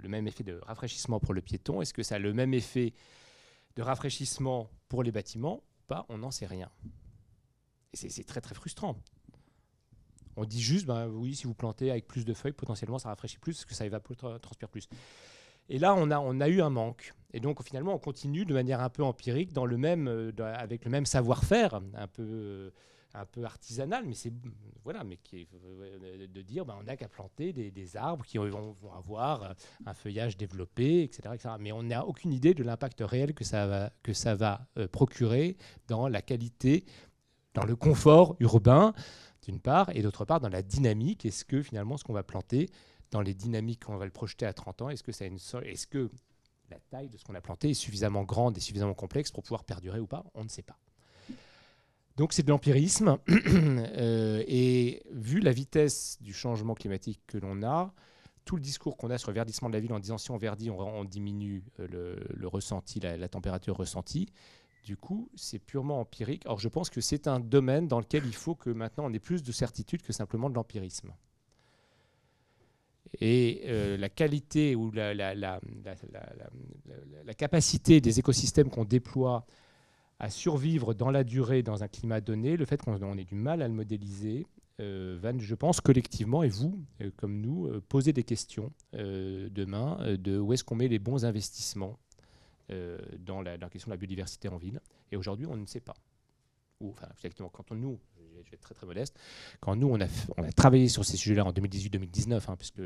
même effet de rafraîchissement pour le piéton? Est-ce que ça a le même effet de rafraîchissement pour les bâtiments? Pas, on n'en sait rien. Et c'est très très frustrant. On dit juste, oui, si vous plantez avec plus de feuilles, potentiellement ça rafraîchit plus, parce que ça transpire plus. Et là, on a eu un manque. Et donc finalement, on continue de manière un peu empirique, avec le même savoir-faire, un peu artisanal, mais de dire on n'a qu'à planter des arbres qui vont avoir un feuillage développé, etc. Mais on n'a aucune idée de l'impact réel que ça va procurer dans la qualité, dans le confort urbain, d'une part, et d'autre part, dans la dynamique. Est-ce que finalement, ce qu'on va planter, dans les dynamiques qu'on va le projeter à 30 ans, est-ce que la taille de ce qu'on a planté est suffisamment grande et suffisamment complexe pour pouvoir perdurer ou pas? On ne sait pas. Donc c'est de l'empirisme. Et vu la vitesse du changement climatique que l'on a, tout le discours qu'on a sur le verdissement de la ville en disant si on verdit, on diminue le ressenti, la température ressentie, du coup, c'est purement empirique. Or, je pense que c'est un domaine dans lequel il faut que maintenant on ait plus de certitude que simplement de l'empirisme. Et la qualité ou la capacité des écosystèmes qu'on déploie à survivre dans la durée, dans un climat donné, le fait qu'on ait du mal à le modéliser, va, je pense, collectivement, et vous, comme nous, poser des questions demain de où est-ce qu'on met les bons investissements dans la question de la biodiversité en ville. Et aujourd'hui, on ne sait pas. Enfin, effectivement, je vais être très très modeste, quand nous, on a travaillé sur ces sujets-là en 2018-2019, puisque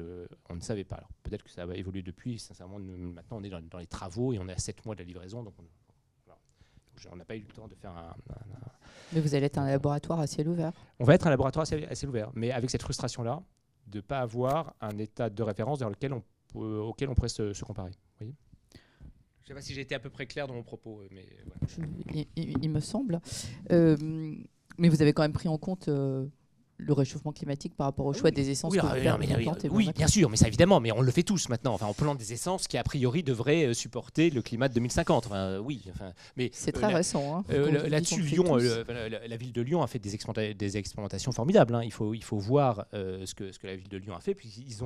on ne savait pas. Alors, peut-être que ça va évoluer depuis. Sincèrement, maintenant, on est dans les travaux et on est à 7 mois de la livraison, donc on n'a pas eu le temps de faire Mais vous allez être un laboratoire à ciel ouvert. On va être un laboratoire à ciel ouvert, mais avec cette frustration-là de ne pas avoir un état de référence auquel on pourrait se comparer. Vous voyez ? Je ne sais pas si j'ai été à peu près clair dans mon propos, mais voilà. Il me semble. Mais vous avez quand même pris en compte le réchauffement climatique par rapport au choix des essences que vous plantez. Oui, bien sûr, mais ça évidemment, mais on le fait tous maintenant. Enfin, on plante des essences qui a priori devraient supporter le climat de 2050. Enfin, oui, enfin, mais c'est très récent. Là-dessus, Lyon, la ville de Lyon a fait des expérimentations formidables. Hein. Il faut voir ce que la ville de Lyon a fait. Puis ils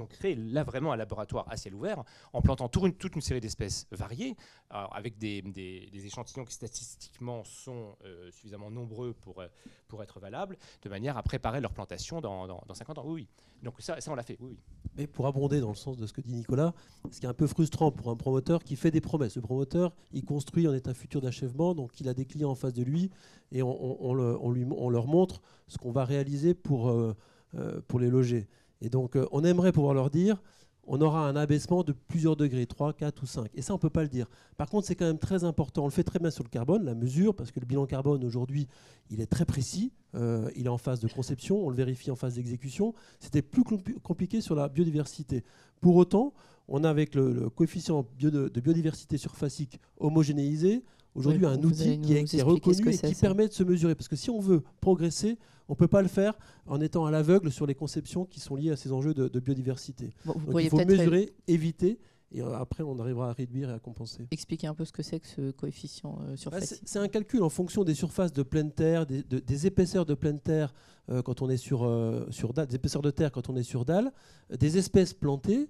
ont créé là vraiment un laboratoire à ciel ouvert en plantant toute une série d'espèces variées, alors, avec des échantillons qui statistiquement sont suffisamment nombreux pour être valables, de manière à préparer leur plantation dans 50 ans. Oui. Donc ça on l'a fait, oui. Mais pour abonder dans le sens de ce que dit Nicolas, ce qui est un peu frustrant pour un promoteur qui fait des promesses. Le promoteur, il construit en état futur d'achèvement, donc il a des clients en face de lui et on leur montre ce qu'on va réaliser pour les loger. Et donc on aimerait pouvoir leur dire, on aura un abaissement de plusieurs degrés, 3, 4 ou 5. Et ça, on ne peut pas le dire. Par contre, c'est quand même très important. On le fait très bien sur le carbone, la mesure, parce que le bilan carbone, aujourd'hui, il est très précis. Il est en phase de conception, on le vérifie en phase d'exécution. C'était plus compliqué sur la biodiversité. Pour autant, on a avec le coefficient de biodiversité surfacique homogénéisé, aujourd'hui un outil qui est reconnu et qui permet de se mesurer. Parce que si on veut progresser, on ne peut pas le faire en étant à l'aveugle sur les conceptions qui sont liées à ces enjeux de biodiversité. Bon, donc il faut mesurer, éviter, et après on arrivera à réduire et à compenser. Expliquer un peu ce que c'est que ce coefficient surfacique. C'est un calcul en fonction des surfaces de pleine terre, des épaisseurs de pleine terre quand on est sur dalle, des épaisseurs de terre quand on est sur dalle, des espèces plantées.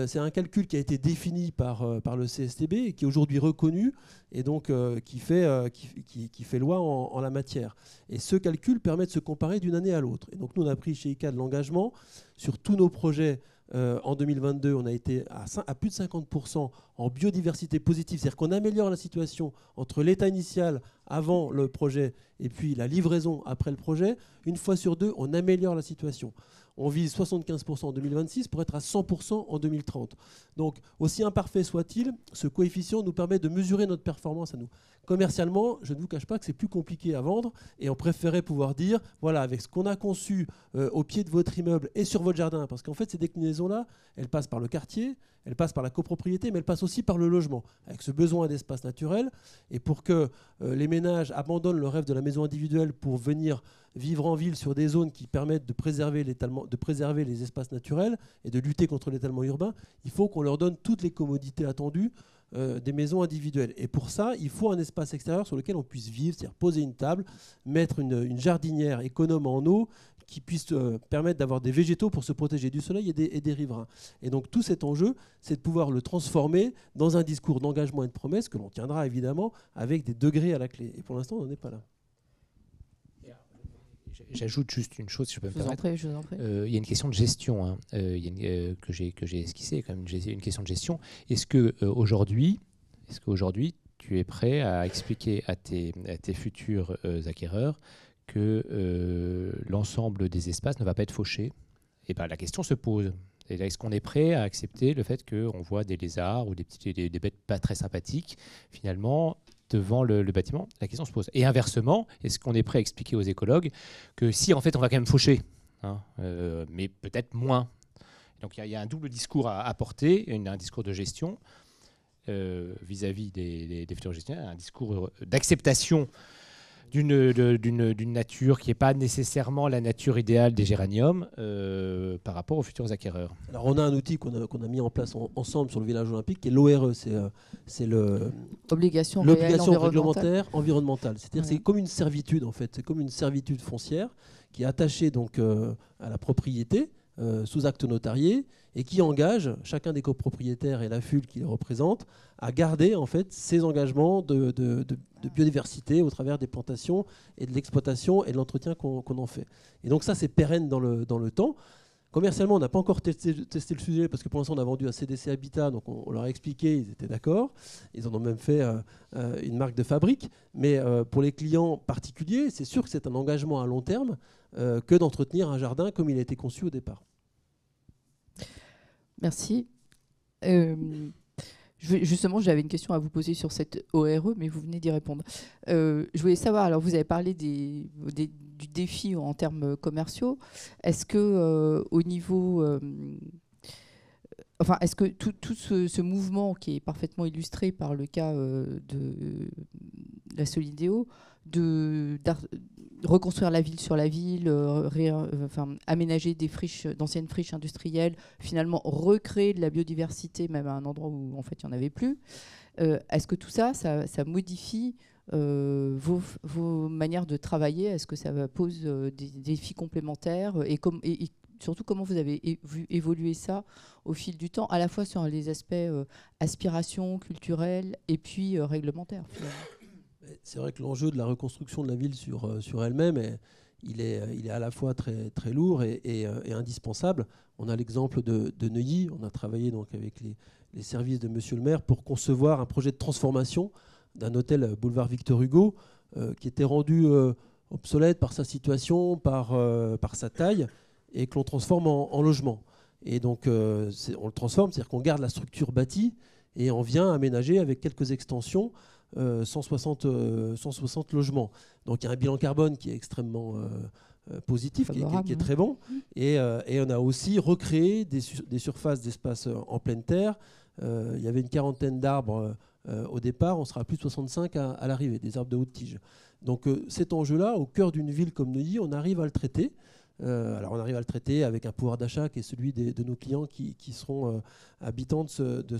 C'est un calcul qui a été défini par le CSTB et qui est aujourd'hui reconnu et donc qui fait loi en la matière. Et ce calcul permet de se comparer d'une année à l'autre. Et donc nous on a pris chez ICAD l'engagement sur tous nos projets. En 2022, on a été à plus de 50% en biodiversité positive, c'est-à-dire qu'on améliore la situation entre l'état initial avant le projet et puis la livraison après le projet. Une fois sur deux, on améliore la situation. On vise 75% en 2026 pour être à 100% en 2030. Donc, aussi imparfait soit-il, ce coefficient nous permet de mesurer notre performance à nous. Commercialement, je ne vous cache pas que c'est plus compliqué à vendre et on préférait pouvoir dire, voilà, avec ce qu'on a conçu au pied de votre immeuble et sur votre jardin, parce qu'en fait, ces déclinaisons-là, elles passent par le quartier, elles passent par la copropriété, mais elles passent aussi par le logement, avec ce besoin d'espace naturel. Et pour que les ménages abandonnent le rêve de la maison individuelle pour venir vivre en ville sur des zones qui permettent de préserver les espaces naturels et de lutter contre l'étalement urbain, il faut qu'on leur donne toutes les commodités attendues des maisons individuelles. Et pour ça, il faut un espace extérieur sur lequel on puisse vivre, c'est-à-dire poser une table, mettre une jardinière économe en eau qui puisse permettre d'avoir des végétaux pour se protéger du soleil et des riverains. Et donc tout cet enjeu, c'est de pouvoir le transformer dans un discours d'engagement et de promesse que l'on tiendra évidemment avec des degrés à la clé. Et pour l'instant, on n'en est pas là. J'ajoute juste une chose, si je peux me permettre. Je vous en prie. Il y a une question de gestion que j'ai esquissée, quand même une question de gestion. Est-ce qu'aujourd'hui, tu es prêt à expliquer à tes futurs acquéreurs que l'ensemble des espaces ne va pas être fauché? Et ben, la question se pose. Est-ce qu'on est prêt à accepter le fait qu'on voit des lézards ou des bêtes pas très sympathiques, finalement, devant le bâtiment? La question se pose. Et inversement, est-ce qu'on est prêt à expliquer aux écologues que si, en fait, on va quand même faucher, mais peut-être moins? Donc il y a un double discours à apporter, un discours de gestion vis-à-vis des futurs gestionnaires, un discours d'acceptation d'une nature qui n'est pas nécessairement la nature idéale des géraniums par rapport aux futurs acquéreurs. Alors on a un outil qu'on a mis en place ensemble sur le village olympique, qui est l'ORE, c'est l'obligation réglementaire environnementale. C'est-à-dire Ouais. c'est comme une servitude en fait, c'est comme une servitude foncière qui est attachée donc à la propriété sous acte notarié et qui engage chacun des copropriétaires et la FUL qui les représente à garder en fait ces engagements de biodiversité au travers des plantations et de l'exploitation et de l'entretien qu'on en fait. Et donc ça c'est pérenne dans le temps. Commercialement, on n'a pas encore testé le sujet parce que pour l'instant on a vendu à CDC Habitat, donc on leur a expliqué, ils étaient d'accord. Ils en ont même fait une marque de fabrique. Mais pour les clients particuliers, c'est sûr que c'est un engagement à long terme que d'entretenir un jardin comme il a été conçu au départ. Merci. Justement, j'avais une question à vous poser sur cette ORE, mais vous venez d'y répondre. Je voulais savoir, alors vous avez parlé du défi en termes commerciaux. Est-ce que au niveau... est-ce que tout ce mouvement qui est parfaitement illustré par le cas de la Solidéo reconstruire la ville sur la ville, aménager d'anciennes friches industrielles, finalement recréer de la biodiversité, même à un endroit où en fait il n'y en avait plus. Est-ce que tout ça modifie vos manières de travailler? Est-ce que ça pose des défis complémentaires et surtout, comment vous avez vu évoluer ça au fil du temps, à la fois sur les aspects aspiration culturelle et puis réglementaire, finalement? C'est vrai que l'enjeu de la reconstruction de la ville sur elle-même, il est à la fois très, très lourd et indispensable. On a l'exemple de Neuilly. On a travaillé donc avec les services de Monsieur le maire pour concevoir un projet de transformation d'un hôtel boulevard Victor Hugo qui était rendu obsolète par sa situation, par sa taille, et que l'on transforme en logement. Et donc, on le transforme, c'est-à-dire qu'on garde la structure bâtie et on vient aménager avec quelques extensions 160 logements. Donc, il y a un bilan carbone qui est extrêmement positif, qui est très bon. Et on a aussi recréé des surfaces d'espace en pleine terre. Il y avait une quarantaine d'arbres au départ, on sera à plus de 65 à l'arrivée, des arbres de haute tige. Donc, cet enjeu-là, au cœur d'une ville comme Neuilly, on arrive à le traiter. Alors on arrive à le traiter avec un pouvoir d'achat qui est celui de nos clients qui seront habitants de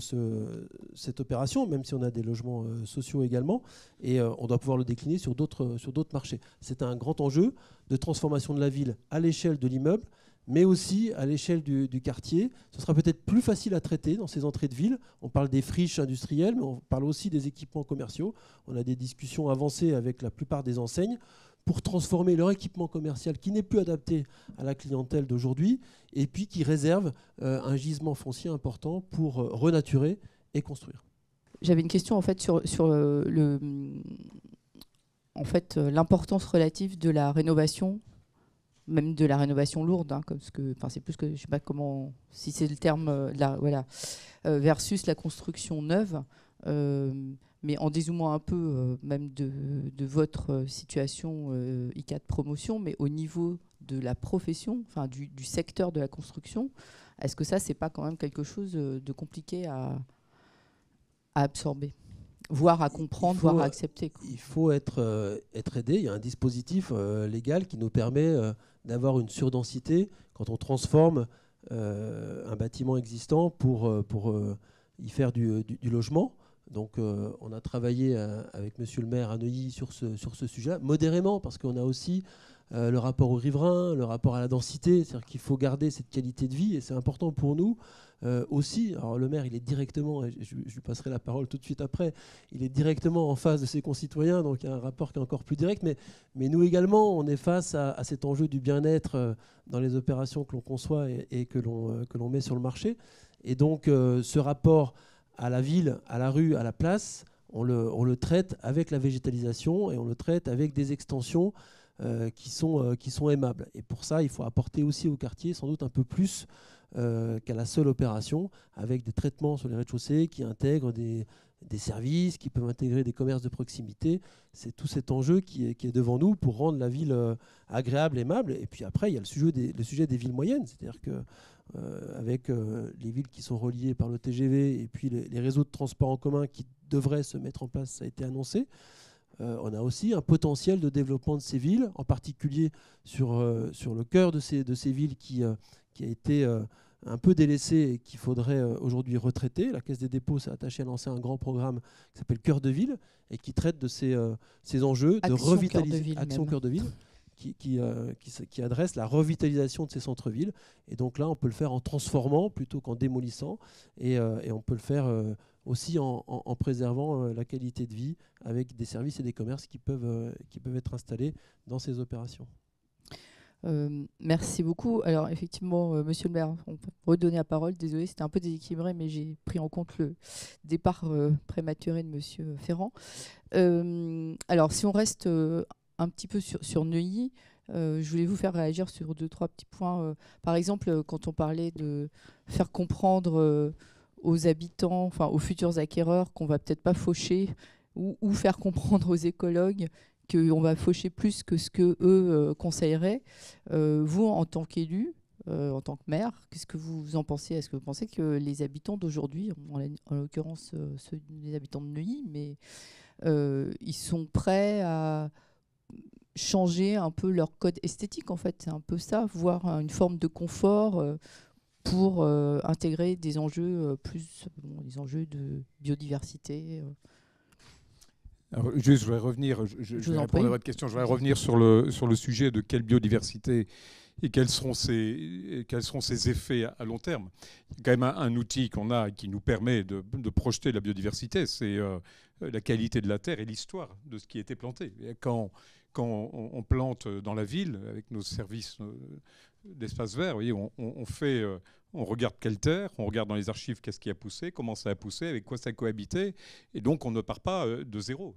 cette opération, même si on a des logements sociaux également, et on doit pouvoir le décliner sur d'autres marchés. C'est un grand enjeu de transformation de la ville à l'échelle de l'immeuble, mais aussi à l'échelle du quartier. Ce sera peut-être plus facile à traiter dans ces entrées de ville. On parle des friches industrielles, mais on parle aussi des équipements commerciaux. On a des discussions avancées avec la plupart des enseignes pour transformer leur équipement commercial qui n'est plus adapté à la clientèle d'aujourd'hui et puis qui réserve un gisement foncier important pour renaturer et construire. J'avais une question en fait sur l'importance relative de la rénovation, même de la rénovation lourde, c'est plus que je sais pas comment, si c'est le terme versus la construction neuve. Mais en dézoomant un peu même de votre situation ICAT promotion, mais au niveau de la profession, du secteur de la construction, est-ce que ça, c'est pas quand même quelque chose de compliqué à absorber, voire à comprendre, voire à accepter, quoi? Il faut être aidé. Il y a un dispositif légal qui nous permet d'avoir une surdensité quand on transforme un bâtiment existant pour y faire du logement. Donc on a travaillé avec Monsieur le maire à Neuilly sur ce sujet, modérément, parce qu'on a aussi le rapport aux riverains, le rapport à la densité, c'est-à-dire qu'il faut garder cette qualité de vie, et c'est important pour nous aussi. Alors le maire, il est directement, et je lui passerai la parole tout de suite après, il est directement en face de ses concitoyens, donc il y a un rapport qui est encore plus direct, mais nous également, on est face à cet enjeu du bien-être dans les opérations que l'on conçoit et que l'on met sur le marché. Et donc ce rapport à la ville, à la rue, à la place, on le traite avec la végétalisation et on le traite avec des extensions qui sont aimables. Et pour ça, il faut apporter aussi au quartier sans doute un peu plus qu'à la seule opération, avec des traitements sur les rez-de-chaussée qui intègrent des services, qui peuvent intégrer des commerces de proximité. C'est tout cet enjeu qui est devant nous pour rendre la ville agréable, aimable. Et puis après, il y a le sujet des villes moyennes, c'est-à-dire que avec les villes qui sont reliées par le TGV et puis les réseaux de transport en commun qui devraient se mettre en place, ça a été annoncé. On a aussi un potentiel de développement de ces villes, en particulier sur le cœur de ces villes qui a été un peu délaissé et qu'il faudrait aujourd'hui retraiter. La Caisse des dépôts s'est attachée à lancer un grand programme qui s'appelle Cœur de ville et qui traite de ces enjeux de revitalisation. Action Cœur de ville. Qui adresse la revitalisation de ces centres-villes. Et donc là, on peut le faire en transformant plutôt qu'en démolissant. Et on peut le faire aussi en préservant la qualité de vie avec des services et des commerces qui peuvent être installés dans ces opérations. Merci beaucoup. Alors effectivement, Monsieur le maire, on peut redonner la parole. Désolé, c'était un peu déséquilibré, mais j'ai pris en compte le départ prématuré de Monsieur Ferrand. Alors si on reste un petit peu sur Neuilly, je voulais vous faire réagir sur 2-3 petits points. Par exemple, quand on parlait de faire comprendre aux habitants, enfin aux futurs acquéreurs, qu'on va peut-être pas faucher, ou faire comprendre aux écologues qu'on va faucher plus que ce qu'eux conseilleraient. Vous, en tant qu'élu, en tant que maire, qu'est-ce que vous en pensez? Est-ce que vous pensez que les habitants d'aujourd'hui, en l'occurrence les habitants de Neuilly, mais ils sont prêts à changer un peu leur code esthétique, en fait. C'est un peu ça, voir une forme de confort pour intégrer des enjeux des enjeux de biodiversité. Alors, juste, je voudrais revenir, je vais répondre à votre question, je voudrais revenir sur le sujet de quelle biodiversité et quels seront ses effets à long terme. Il y a quand même un outil qu'on a qui nous permet de projeter la biodiversité, c'est la qualité de la terre et l'histoire de ce qui a été planté. Et quand on plante dans la ville, avec nos services d'espace vert, vous voyez, on regarde quelle terre, on regarde dans les archives qu'est-ce qui a poussé, comment ça a poussé, avec quoi ça a cohabité, et donc on ne part pas de zéro.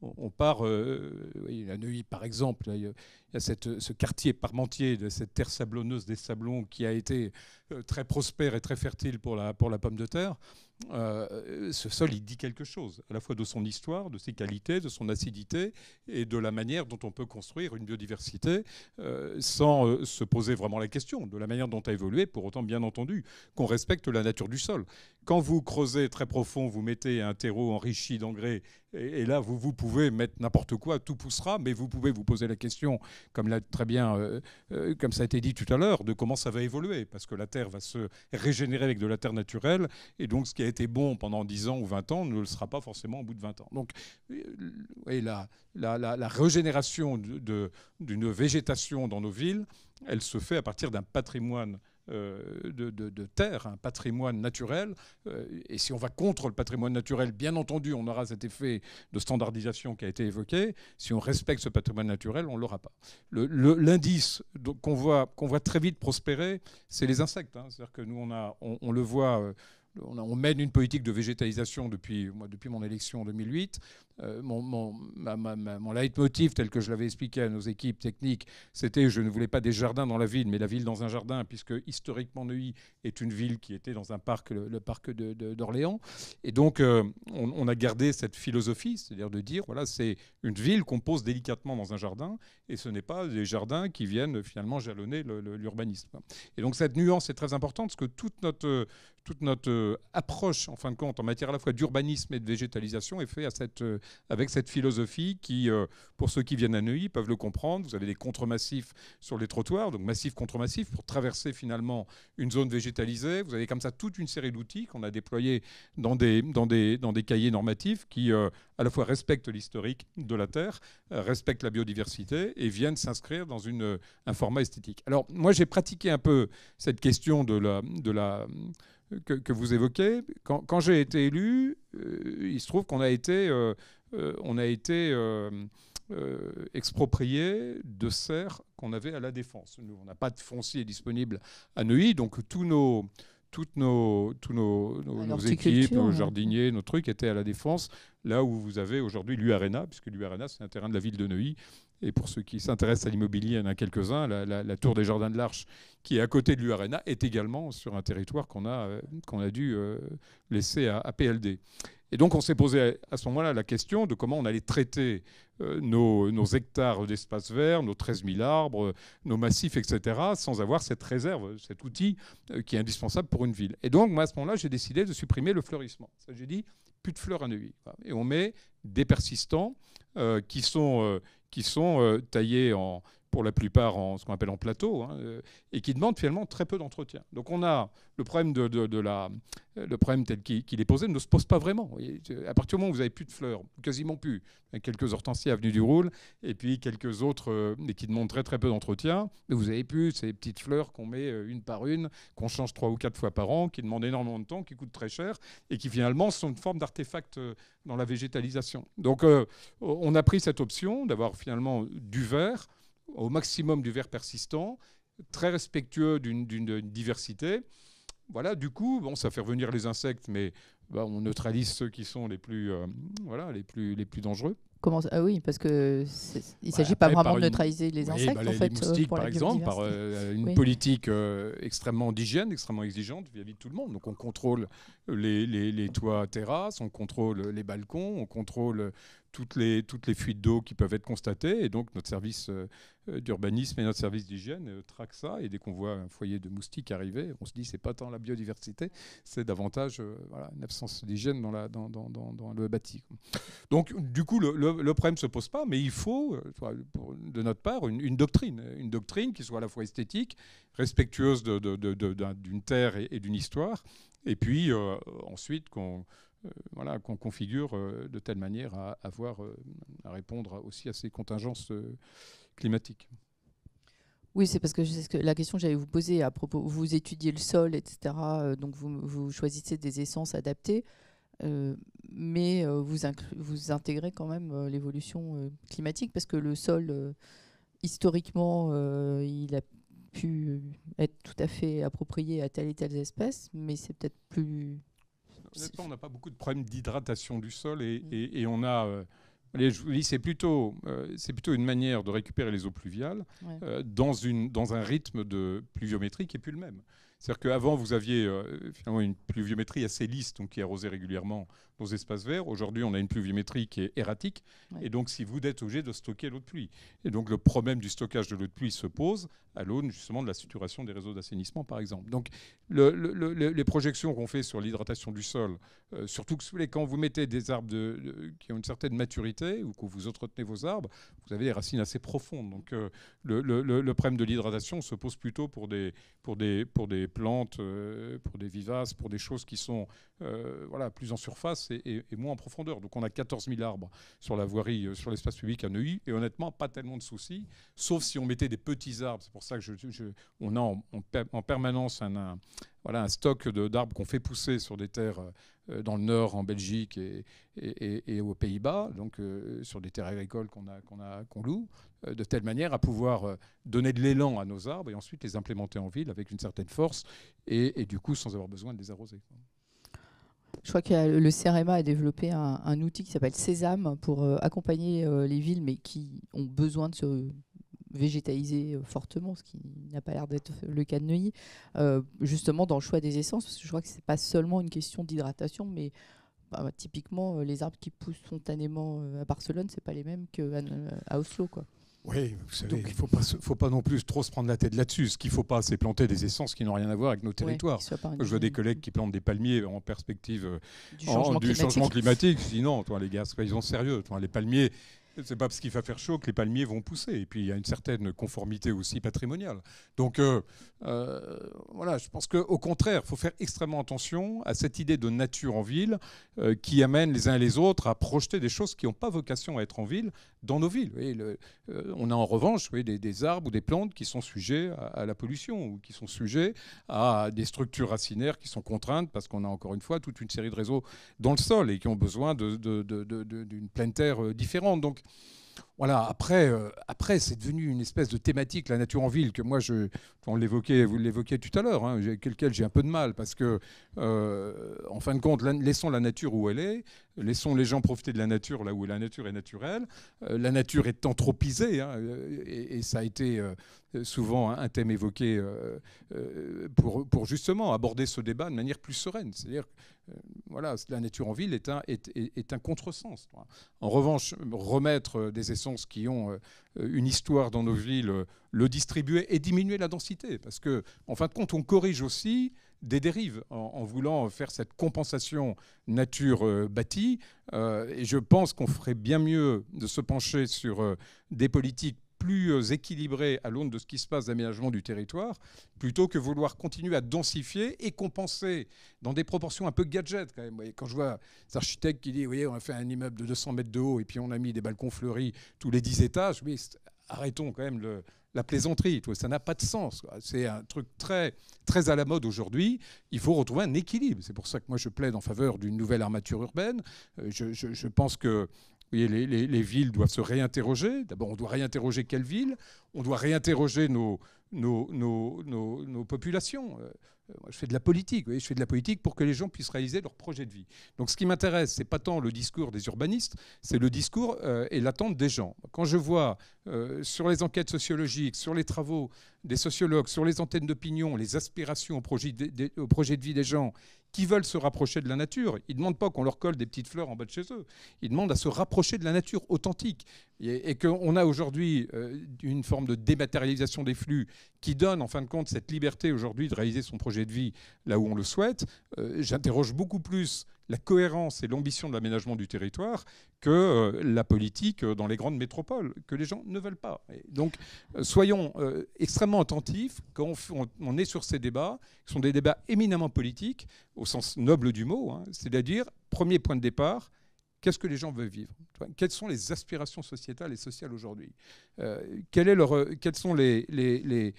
On part, à Neuilly par exemple, il y a ce quartier parmentier de cette terre sablonneuse des Sablons qui a été très prospère et très fertile pour la pomme de terre. Ce sol, il dit quelque chose, à la fois de son histoire, de ses qualités, de son acidité et de la manière dont on peut construire une biodiversité sans se poser vraiment la question de la manière dont a évolué, pour autant bien entendu qu'on respecte la nature du sol. Quand vous creusez très profond, vous mettez un terreau enrichi d'engrais et là vous pouvez mettre n'importe quoi, tout poussera, mais vous pouvez vous poser la question, comme l'a très bien, comme ça a été dit tout à l'heure, de comment ça va évoluer, parce que la terre va se régénérer avec de la terre naturelle, et donc ce qui a été bon pendant 10 ans ou 20 ans ne le sera pas forcément au bout de 20 ans. Donc la régénération d'une végétation dans nos villes, elle se fait à partir d'un patrimoine de terre, un patrimoine naturel. Et si on va contre le patrimoine naturel, bien entendu, on aura cet effet de standardisation qui a été évoqué. Si on respecte ce patrimoine naturel, on ne l'aura pas. L'indice qu'on voit très vite prospérer, c'est les insectes. C'est-à-dire que nous, on le voit... On mène une politique de végétalisation depuis mon élection en 2008. Mon leitmotiv, tel que je l'avais expliqué à nos équipes techniques, c'était je ne voulais pas des jardins dans la ville, mais la ville dans un jardin, puisque historiquement Neuilly est une ville qui était dans un parc, le parc d'Orléans. Et donc, on a gardé cette philosophie, c'est-à-dire de dire, voilà, c'est une ville qu'on pose délicatement dans un jardin, et ce n'est pas des jardins qui viennent finalement jalonner l'urbanisme. Et donc, cette nuance est très importante, parce que toute notre approche, en fin de compte, en matière à la fois d'urbanisme et de végétalisation est faite avec cette philosophie qui, pour ceux qui viennent à Neuilly, peuvent le comprendre. Vous avez des contremassifs sur les trottoirs, donc massif contre massif, pour traverser finalement une zone végétalisée. Vous avez comme ça toute une série d'outils qu'on a déployés dans des cahiers normatifs qui, à la fois respectent l'historique de la Terre, respectent la biodiversité et viennent s'inscrire dans un format esthétique. Alors, moi, j'ai pratiqué un peu cette question que vous évoquez. Quand j'ai été élu, il se trouve qu'on a été exproprié de serres qu'on avait à La Défense. Nous, on n'a pas de foncier disponible à Neuilly, donc toutes nos équipes, nos jardiniers, nos trucs étaient à La Défense, là où vous avez aujourd'hui l'U-Arena, puisque l'U-Arena, c'est un terrain de la ville de Neuilly. Et pour ceux qui s'intéressent à l'immobilier, il y en a quelques-uns. La tour des Jardins de l'Arche, qui est à côté de l'U-Arena, est également sur un territoire qu'on a dû laisser à PLD. Et donc, on s'est posé à ce moment-là la question de comment on allait traiter nos hectares d'espace vert, nos 13 000 arbres, nos massifs, etc., sans avoir cette réserve, cet outil qui est indispensable pour une ville. Et donc, moi, à ce moment-là, j'ai décidé de supprimer le fleurissement. Ça, j'ai dit, plus de fleurs à Neuilly. Et on met des persistants qui sont taillés pour la plupart en ce qu'on appelle en plateau, et qui demandent finalement très peu d'entretien. Donc on a le problème le problème tel qu'il est posé ne se pose pas vraiment. À partir du moment où vous n'avez plus de fleurs, quasiment plus, quelques hortensias avenue du Roule, et puis quelques autres qui demandent très très peu d'entretien, mais vous n'avez plus ces petites fleurs qu'on met une par une, qu'on change 3 ou 4 fois par an, qui demandent énormément de temps, qui coûtent très cher, et qui finalement sont une forme d'artefact dans la végétalisation. Donc on a pris cette option d'avoir finalement du vert, au maximum du vert persistant, très respectueux d'une diversité. Voilà, du coup, bon, ça fait revenir les insectes, mais on neutralise ceux qui sont les plus dangereux. Ah oui, parce que il ne s'agit pas vraiment de neutraliser les insectes, en fait. Les moustiques, pour par exemple, par une politique extrêmement d'hygiène, extrêmement exigeante vis-à-vis de tout le monde. Donc on contrôle les toits terrasses, on contrôle les balcons, on contrôle toutes les fuites d'eau qui peuvent être constatées. Et donc notre service d'urbanisme et notre service d'hygiène traque ça. Et dès qu'on voit un foyer de moustiques arriver, on se dit c'est pas tant la biodiversité, c'est davantage une absence d'hygiène dans le bâti. Donc du coup, le problème ne se pose pas, mais il faut, de notre part, une doctrine qui soit à la fois esthétique, respectueuse d'une terre et d'une histoire, et puis ensuite qu'on configure de telle manière à répondre aussi à ces contingences climatiques. Oui, c'est parce que la question que j'allais vous poser à propos, vous étudiez le sol, etc. Donc vous choisissez des essences adaptées, mais vous intégrez quand même l'évolution climatique, parce que le sol, historiquement, il a pu être tout à fait approprié à telle et telle espèce, mais c'est peut-être plus... Honnêtement, on n'a pas beaucoup de problèmes d'hydratation du sol et on a... je vous dis, c'est plutôt une manière de récupérer les eaux pluviales dans un rythme de pluviométrie qui n'est plus le même. C'est-à-dire qu'avant, vous aviez finalement une pluviométrie assez lisse, donc qui arrosait régulièrement nos espaces verts. Aujourd'hui, on a une pluviométrie qui est erratique. Ouais. Et donc, si vous êtes obligé de stocker l'eau de pluie. Et donc, le problème du stockage de l'eau de pluie se pose à l'aune justement de la saturation des réseaux d'assainissement, par exemple. Donc, les projections qu'on fait sur l'hydratation du sol, surtout que quand vous mettez des arbres qui ont une certaine maturité ou que vous entretenez vos arbres, vous avez des racines assez profondes. Donc, le problème de l'hydratation se pose plutôt pour des plantes, pour des vivaces, pour des choses qui sont plus en surface et moins en profondeur. Donc on a 14 000 arbres sur la voirie, sur l'espace public à Neuilly, et honnêtement, pas tellement de soucis, sauf si on mettait des petits arbres. C'est pour ça que on a en permanence un stock d'arbres qu'on fait pousser sur des terres dans le Nord, en Belgique et aux Pays-Bas, donc sur des terres agricoles qu'on loue, de telle manière à pouvoir donner de l'élan à nos arbres et ensuite les implémenter en ville avec une certaine force et du coup sans avoir besoin de les arroser. Je crois que le CEREMA a développé un outil qui s'appelle Sésame pour accompagner les villes, mais qui ont besoin de se végétaliser fortement, ce qui n'a pas l'air d'être le cas de Neuilly, justement dans le choix des essences, parce que je crois que ce n'est pas seulement une question d'hydratation, mais typiquement les arbres qui poussent spontanément à Barcelone, ce n'est pas les mêmes qu'à Oslo, quoi. Oui, vous savez, il ne faut pas non plus trop se prendre la tête là-dessus. Ce qu'il ne faut pas, c'est planter des essences qui n'ont rien à voir avec nos territoires. Je vois des collègues qui plantent des palmiers en perspective du changement climatique. Sinon, les gars, soyons sérieux. Les palmiers, c'est pas parce qu'il va faire chaud que les palmiers vont pousser. Et puis, il y a une certaine conformité aussi patrimoniale. Donc, je pense qu'au contraire, il faut faire extrêmement attention à cette idée de nature en ville qui amène les uns et les autres à projeter des choses qui n'ont pas vocation à être en ville dans nos villes. Voyez, on a en revanche des arbres ou des plantes qui sont sujets à la pollution ou qui sont sujets à des structures racinaires qui sont contraintes parce qu'on a encore une fois toute une série de réseaux dans le sol et qui ont besoin d'une pleine terre différente. Donc, voilà, après, c'est devenu une espèce de thématique, la nature en ville, que moi, vous l'évoquiez tout à l'heure, avec lequel j'ai un peu de mal, parce que, en fin de compte, laissons la nature où elle est, laissons les gens profiter de la nature là où la nature est naturelle. La nature est anthropisée, et ça a été souvent un thème évoqué pour justement aborder ce débat de manière plus sereine. C'est-à-dire la nature en ville est un contresens. En revanche, remettre des essences qui ont une histoire dans nos villes, le distribuer et diminuer la densité. Parce qu'en fin de compte, on corrige aussi des dérives en voulant faire cette compensation nature bâtie. Et je pense qu'on ferait bien mieux de se pencher sur des politiques plus équilibrées à l'aune de ce qui se passe d'aménagement du territoire, plutôt que vouloir continuer à densifier et compenser dans des proportions un peu gadget quand même. Quand je vois des architectes qui disent, on a fait un immeuble de 200 mètres de haut et puis on a mis des balcons fleuris tous les 10 étages, arrêtons quand même la plaisanterie. Ça n'a pas de sens. C'est un truc très, très à la mode aujourd'hui. Il faut retrouver un équilibre. C'est pour ça que moi je plaide en faveur d'une nouvelle armature urbaine. Je pense que les villes doivent se réinterroger. D'abord, on doit réinterroger quelle ville. On doit réinterroger nos populations. Moi, je fais de la politique, je fais de la politique pour que les gens puissent réaliser leur projet de vie. Donc ce qui m'intéresse, c'est pas tant le discours des urbanistes, c'est le discours et l'attente des gens. Quand je vois sur les enquêtes sociologiques, sur les travaux des sociologues, sur les antennes d'opinion, les aspirations au projet de vie des gens qui veulent se rapprocher de la nature, ils ne demandent pas qu'on leur colle des petites fleurs en bas de chez eux, ils demandent à se rapprocher de la nature authentique. Et qu'on a aujourd'hui une forme de dématérialisation des flux qui donne en fin de compte cette liberté aujourd'hui de réaliser son projet de vie là où on le souhaite, j'interroge beaucoup plus la cohérence et l'ambition de l'aménagement du territoire que la politique dans les grandes métropoles, que les gens ne veulent pas. Et donc, soyons extrêmement attentifs quand on est sur ces débats, qui sont des débats éminemment politiques, au sens noble du mot, hein, c'est-à-dire, premier point de départ, qu'est-ce que les gens veulent vivre? Quelles sont les aspirations sociétales et sociales aujourd'hui? Quelles sont les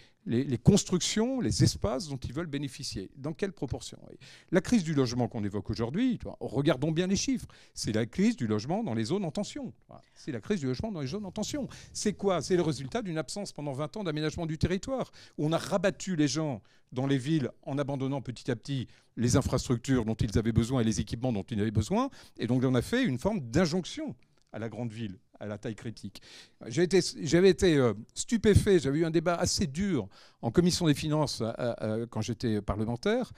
constructions, les espaces dont ils veulent bénéficier? Dans quelle proportion? La crise du logement qu'on évoque aujourd'hui, regardons bien les chiffres, c'est la crise du logement dans les zones en tension. C'est la crise du logement dans les zones en tension. C'est quoi? C'est le résultat d'une absence pendant 20 ans d'aménagement du territoire, où on a rabattu les gens dans les villes en abandonnant petit à petit les infrastructures dont ils avaient besoin et les équipements dont ils avaient besoin. Et donc on a fait une forme d'injonction à la grande ville, à la taille critique. J'avais été stupéfait, j'avais eu un débat assez dur en commission des finances quand j'étais parlementaire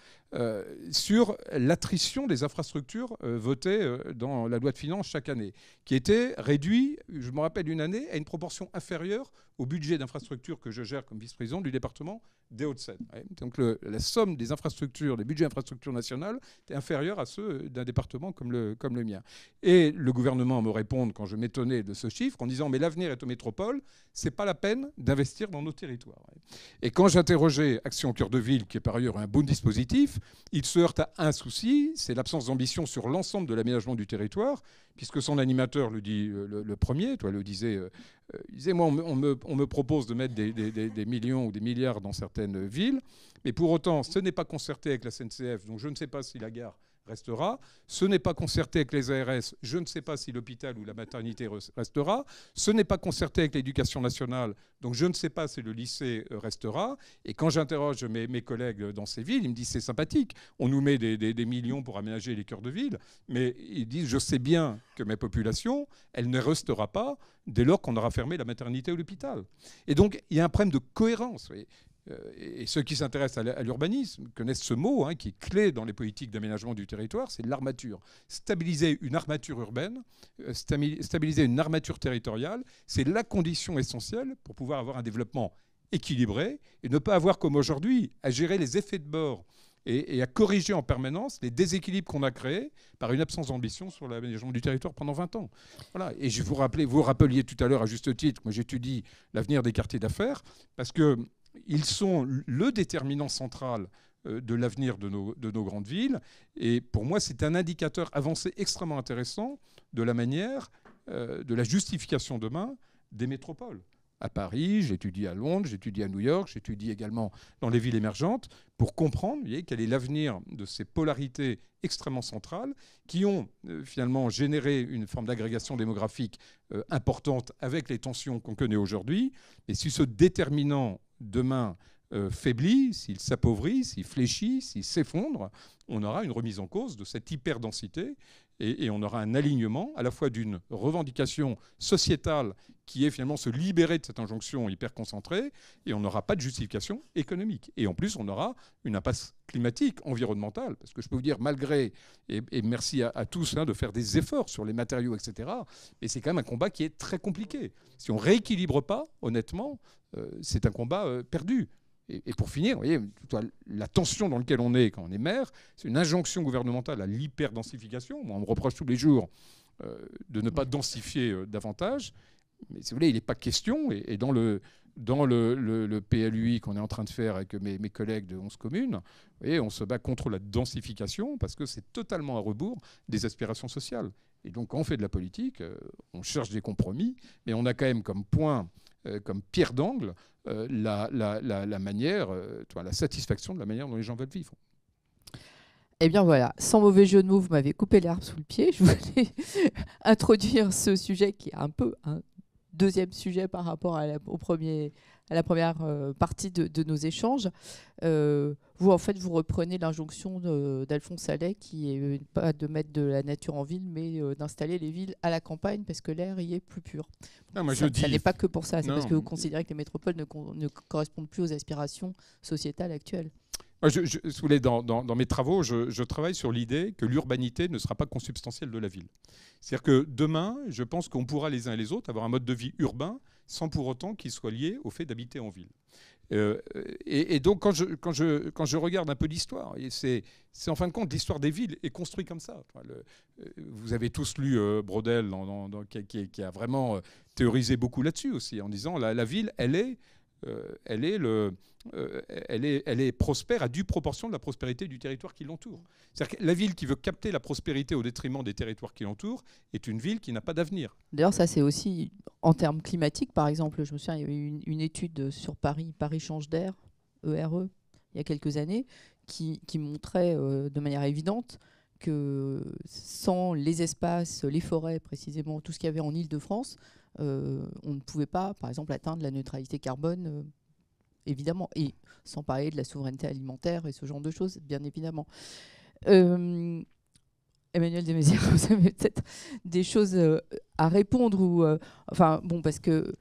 sur l'attrition des infrastructures votées dans la loi de finances chaque année, qui était réduit, je me rappelle une année, à une proportion inférieure au budget d'infrastructures que je gère comme vice-président du département des Hauts-de-Seine. Donc la somme des infrastructures, des budgets d'infrastructures nationales, est inférieure à ceux d'un département comme le mien. Et le gouvernement me répond quand je m'étonnais de ce chiffre en disant « mais l'avenir est aux métropoles, c'est pas la peine d'investir dans nos territoires ». Et quand j'interrogeais Action Cœur de Ville, qui est par ailleurs un bon dispositif, il se heurte à un souci, c'est l'absence d'ambition sur l'ensemble de l'aménagement du territoire, puisque son animateur le dit le premier, il disait moi on me propose de mettre des millions ou des milliards dans certaines villes, mais pour autant ce n'est pas concerté avec la SNCF, donc je ne sais pas si la gare restera, ce n'est pas concerté avec les ARS, je ne sais pas si l'hôpital ou la maternité restera, ce n'est pas concerté avec l'éducation nationale, donc je ne sais pas si le lycée restera. Et quand j'interroge mes collègues dans ces villes, ils me disent c'est sympathique, on nous met des millions pour aménager les cœurs de ville, mais ils disent je sais bien que mes populations, elle ne restera pas dès lors qu'on aura fermé la maternité ou l'hôpital. Et donc il y a un problème de cohérence, vous voyez. Et ceux qui s'intéressent à l'urbanisme connaissent ce mot qui est clé dans les politiques d'aménagement du territoire, c'est l'armature. Stabiliser une armature urbaine, stabiliser une armature territoriale, c'est la condition essentielle pour pouvoir avoir un développement équilibré et ne pas avoir comme aujourd'hui à gérer les effets de bord et à corriger en permanence les déséquilibres qu'on a créés par une absence d'ambition sur l'aménagement du territoire pendant 20 ans. Voilà. Et je vous rappeliez tout à l'heure à juste titre, moi j'étudie l'avenir des quartiers d'affaires parce que ils sont le déterminant central de l'avenir de nos grandes villes. Et pour moi, c'est un indicateur avancé extrêmement intéressant de la manière, de la justification demain des métropoles. À Paris, j'étudie à Londres, j'étudie à New York, j'étudie également dans les villes émergentes pour comprendre quel est l'avenir de ces polarités extrêmement centrales qui ont finalement généré une forme d'agrégation démographique importante avec les tensions qu'on connaît aujourd'hui. Et si ce déterminant demain faiblit, s'il s'appauvrit, s'il fléchit, s'il s'effondre, on aura une remise en cause de cette hyperdensité et on aura un alignement à la fois d'une revendication sociétale qui est finalement se libérer de cette injonction hyper concentrée et on n'aura pas de justification économique. Et en plus, on aura une impasse climatique, environnementale, parce que je peux vous dire, malgré, et merci à tous de faire des efforts sur les matériaux, etc., mais c'est quand même un combat qui est très compliqué. Si on ne rééquilibre pas, honnêtement, c'est un combat perdu. Et pour finir, vous voyez, la tension dans laquelle on est quand on est maire, c'est une injonction gouvernementale à l'hyperdensification. Moi, on me reproche tous les jours de ne pas densifier davantage. Mais si vous voulez, il n'est pas question, et dans le PLUI qu'on est en train de faire avec mes collègues de 11 communes, vous voyez, on se bat contre la densification parce que c'est totalement à rebours des aspirations sociales. Et donc, quand on fait de la politique, on cherche des compromis, mais on a quand même comme point, comme pierre d'angle, la manière, la satisfaction de la manière dont les gens veulent vivre. Eh bien voilà, sans mauvais jeu de mots, vous m'avez coupé l'herbe sous le pied. Je voulais introduire ce sujet qui est un peu un deuxième sujet par rapport au premier à la première partie de nos échanges. Vous, en fait, vous reprenez l'injonction d'Alphonse Allais, qui est pas de mettre de la nature en ville, mais d'installer les villes à la campagne, parce que l'air y est plus pur. Non, Ça n'est pas que pour ça, c'est Non. parce que vous considérez que les métropoles ne correspondent plus aux aspirations sociétales actuelles. Moi, si vous voulez, dans mes travaux, je travaille sur l'idée que l'urbanité ne sera pas consubstantielle de la ville. C'est-à-dire que demain, je pense qu'on pourra les uns et les autres avoir un mode de vie urbain sans pour autant qu'il soit lié au fait d'habiter en ville. Et donc, quand je regarde un peu l'histoire, c'est en fin de compte, l'histoire des villes est construite comme ça. Vous avez tous lu Braudel, qui a vraiment théorisé beaucoup là-dessus aussi, en disant la ville, elle est prospère à due proportion de la prospérité du territoire qui l'entoure. C'est-à-dire que la ville qui veut capter la prospérité au détriment des territoires qui l'entourent est une ville qui n'a pas d'avenir. D'ailleurs, ça c'est aussi en termes climatiques, par exemple. Je me souviens, il y avait une étude sur Paris change d'air, ERE, il y a quelques années, qui montrait de manière évidente que sans les espaces, les forêts précisément, tout ce qu'il y avait en Île-de-France, on ne pouvait pas, par exemple, atteindre la neutralité carbone, évidemment, et sans parler de la souveraineté alimentaire et ce genre de choses, bien évidemment. Emmanuel Desmézières, vous avez peut-être des choses à répondre parce que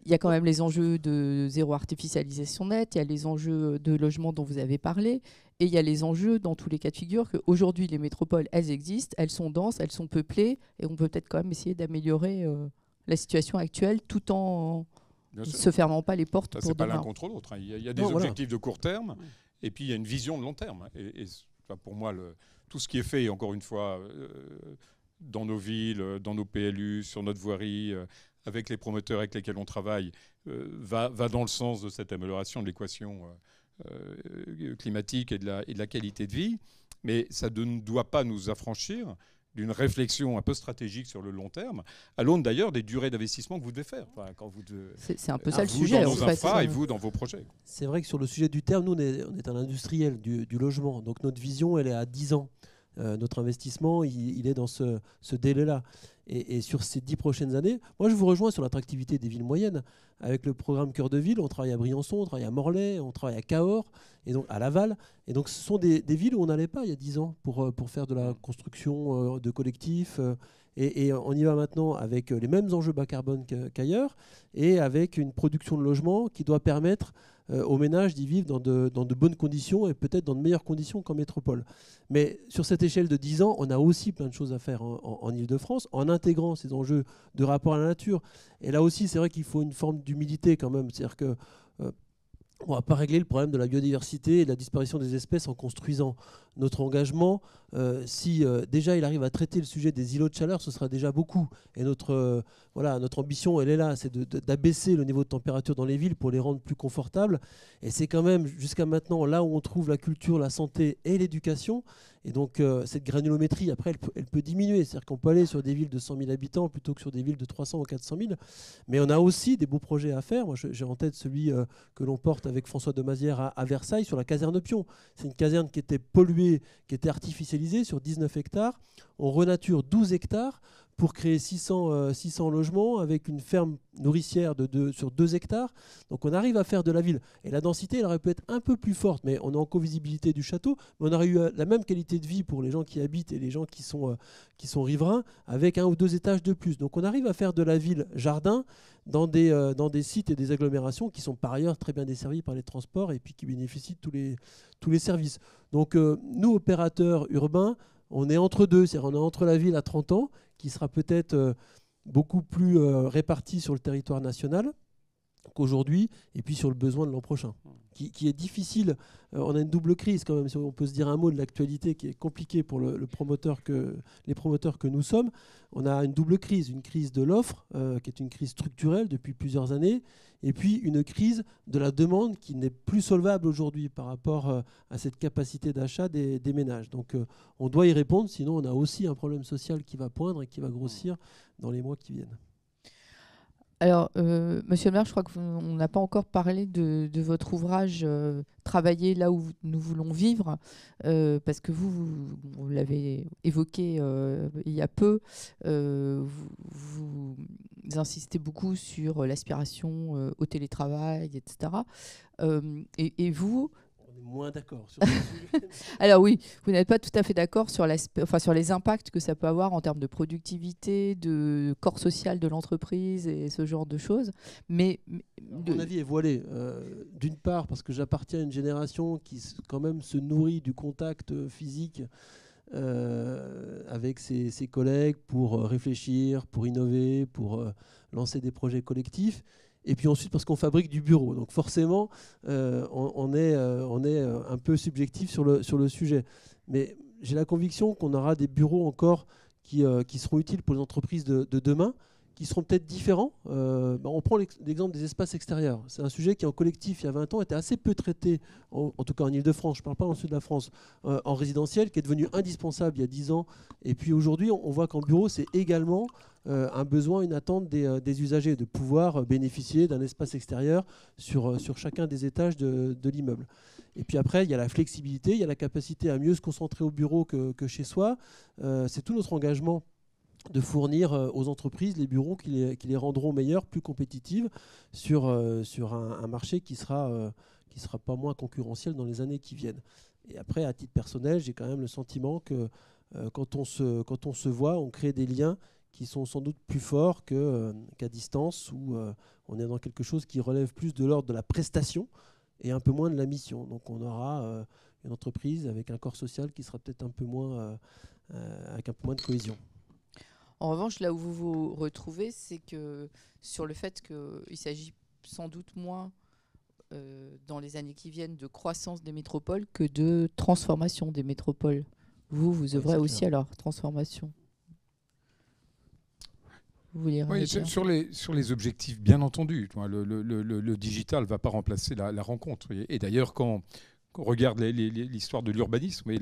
il y a quand même les enjeux de zéro artificialisation nette, il y a les enjeux de logement dont vous avez parlé, et il y a les enjeux dans tous les cas de figure qu'aujourd'hui les métropoles, elles existent, elles sont denses, elles sont peuplées, et on peut peut-être quand même essayer d'améliorer la situation actuelle tout en ne se fermant pas les portes pour demain. C'est pas l'un contre l'autre. Il y a des objectifs de court terme, et puis il y a une vision de long terme. Et pour moi, tout ce qui est fait, encore une fois, dans nos villes, dans nos PLU, sur notre voirie, avec les promoteurs avec lesquels on travaille, va dans le sens de cette amélioration de l'équation climatique et de la qualité de vie. Mais ça ne doit pas nous affranchir d'une réflexion un peu stratégique sur le long terme, à l'aune d'ailleurs des durées d'investissement que vous devez faire. C'est un peu ça le sujet. Dans nos infras et vous dans vos projets. C'est vrai que sur le sujet du terme, nous, on est un industriel du logement. Donc notre vision, elle est à 10 ans. Notre investissement, il est dans ce délai-là. Et sur ces 10 prochaines années, moi, je vous rejoins sur l'attractivité des villes moyennes. Avec le programme Cœur de Ville, on travaille à Briançon, on travaille à Morlaix, on travaille à Cahors, et donc à Laval. Et donc, ce sont des villes où on n'allait pas il y a 10 ans pour faire de la construction de collectifs. Et on y va maintenant avec les mêmes enjeux bas carbone qu'ailleurs, et avec une production de logements qui doit permettre aux ménages d'y vivre dans de bonnes conditions et peut-être dans de meilleures conditions qu'en métropole. Mais sur cette échelle de 10 ans, on a aussi plein de choses à faire en Île-de-France, en intégrant ces enjeux de rapport à la nature. Et là aussi, c'est vrai qu'il faut une forme d'humilité quand même. C'est-à-dire que on ne va pas régler le problème de la biodiversité et de la disparition des espèces en construisant. Notre engagement, si déjà il arrive à traiter le sujet des îlots de chaleur, ce sera déjà beaucoup. Et notre ambition, elle est là, c'est d'abaisser le niveau de température dans les villes pour les rendre plus confortables. Et c'est quand même, jusqu'à maintenant, là où on trouve la culture, la santé et l'éducation. Et donc, cette granulométrie, après, elle peut diminuer. C'est-à-dire qu'on peut aller sur des villes de 100 000 habitants plutôt que sur des villes de 300 ou 400 000. Mais on a aussi des beaux projets à faire. Moi, j'ai en tête celui que l'on porte avec François Demazière à Versailles sur la caserne Pion. C'est une caserne qui était polluée, qui était artificialisée sur 19 hectares. On renature 12 hectares pour créer 600 logements avec une ferme nourricière sur 2 hectares. Donc on arrive à faire de la ville. Et la densité, elle aurait pu être un peu plus forte, mais on est en co-visibilité du château, mais on aurait eu la même qualité de vie pour les gens qui habitent et les gens qui sont riverains, avec 1 ou 2 étages de plus. Donc on arrive à faire de la ville jardin dans des sites et des agglomérations qui sont par ailleurs très bien desservis par les transports et puis qui bénéficient de tous les services. Donc nous, opérateurs urbains, on est entre deux, c'est-à-dire on est entre la ville à 30 ans, qui sera peut-être beaucoup plus répartie sur le territoire national qu'aujourd'hui, et puis sur le besoin de l'an prochain, qui est difficile. On a une double crise quand même, si on peut se dire un mot de l'actualité qui est compliquée pour les promoteurs que nous sommes. On a une double crise, une crise de l'offre, qui est une crise structurelle depuis plusieurs années, et puis une crise de la demande qui n'est plus solvable aujourd'hui par rapport à cette capacité d'achat des ménages. Donc on doit y répondre, sinon on a aussi un problème social qui va poindre et qui va grossir dans les mois qui viennent. Alors, Monsieur le maire, je crois qu'on n'a pas encore parlé de votre ouvrage Travailler là où nous voulons vivre, parce que vous l'avez évoqué il y a peu, vous insistez beaucoup sur l'aspiration au télétravail, etc. Et vous, On est moins d'accord sur ce sujet. alors oui, vous n'êtes pas tout à fait d'accord sur sur les impacts que ça peut avoir en termes de productivité, de corps social de l'entreprise et ce genre de choses. Mais Mon avis est voilé. D'une part, parce que j'appartiens à une génération qui quand même se nourrit du contact physique avec ses collègues pour réfléchir, pour innover, pour lancer des projets collectifs. Et puis ensuite parce qu'on fabrique du bureau. Donc forcément, on est un peu subjectif sur le sujet. Mais j'ai la conviction qu'on aura des bureaux encore qui seront utiles pour les entreprises de demain, qui seront peut-être différents. On prend l'exemple des espaces extérieurs. C'est un sujet qui, en collectif, il y a 20 ans, était assez peu traité, en tout cas en Ile-de-France, je ne parle pas en sud de la France, en résidentiel, qui est devenu indispensable il y a 10 ans. Et puis aujourd'hui, on voit qu'en bureau, c'est également un besoin, une attente des usagers, de pouvoir bénéficier d'un espace extérieur sur chacun des étages de l'immeuble. Et puis après, il y a la flexibilité, il y a la capacité à mieux se concentrer au bureau que chez soi. C'est tout notre engagement de fournir aux entreprises les bureaux qui les rendront meilleurs, plus compétitives sur un marché qui sera pas moins concurrentiel dans les années qui viennent. Et après, à titre personnel, j'ai quand même le sentiment que quand on se voit, on crée des liens qui sont sans doute plus forts qu'à distance, où on est dans quelque chose qui relève plus de l'ordre de la prestation et un peu moins de la mission. Donc on aura une entreprise avec un corps social qui sera peut-être un peu moins avec un peu moins de cohésion. en revanche, là où vous vous retrouvez, c'est que sur le fait qu'il s'agit sans doute moins dans les années qui viennent de croissance des métropoles que de transformation des métropoles. Vous œuvrez aussi à leur transformation. Vous voulez réagir ? Sur les objectifs, bien entendu, le digital ne va pas remplacer la rencontre. Et d'ailleurs, quand on regarde l'histoire de l'urbanisme,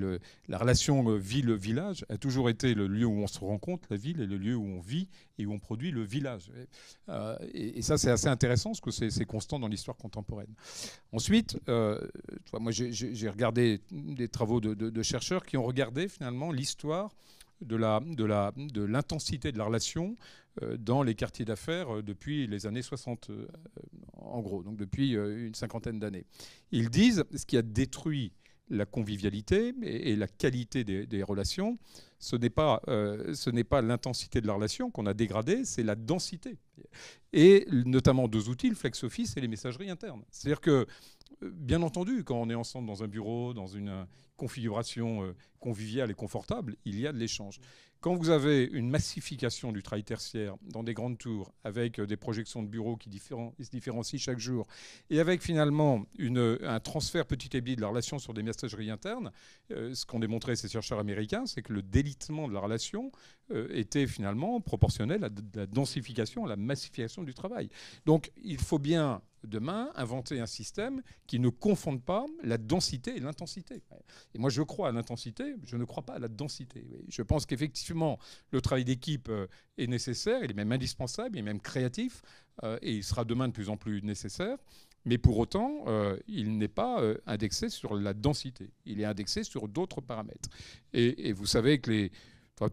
la relation ville-village a toujours été le lieu où on se rencontre, la ville, et le lieu où on vit et où on produit le village. Et ça, c'est assez intéressant, parce que c'est constant dans l'histoire contemporaine. Ensuite, moi, j'ai regardé des travaux de chercheurs qui ont regardé finalement l'histoire de l'intensité de la relation dans les quartiers d'affaires depuis les années 60, en gros, donc depuis une cinquantaine d'années. Ils disent ce qui a détruit la convivialité et la qualité des relations, ce n'est pas l'intensité de la relation qu'on a dégradée, c'est la densité. Et notamment deux outils, le flex office et les messageries internes. C'est-à-dire que, bien entendu, quand on est ensemble dans un bureau, dans une configuration conviviale et confortable, il y a de l'échange. Quand vous avez une massification du travail tertiaire dans des grandes tours, avec des projections de bureaux qui se différencient chaque jour, et avec finalement un transfert petit à petit de la relation sur des messageries internes, ce qu'ont démontré ces chercheurs américains, c'est que le délitement de la relation était finalement proportionnel à la densification, à la massification du travail. Donc il faut bien demain inventer un système qui ne confonde pas la densité et l'intensité. Et moi je crois à l'intensité, je ne crois pas à la densité. Je pense qu'effectivement le travail d'équipe est nécessaire, il est même indispensable, il est même créatif, et il sera demain de plus en plus nécessaire. Mais pour autant, il n'est pas indexé sur la densité, il est indexé sur d'autres paramètres. Et vous savez que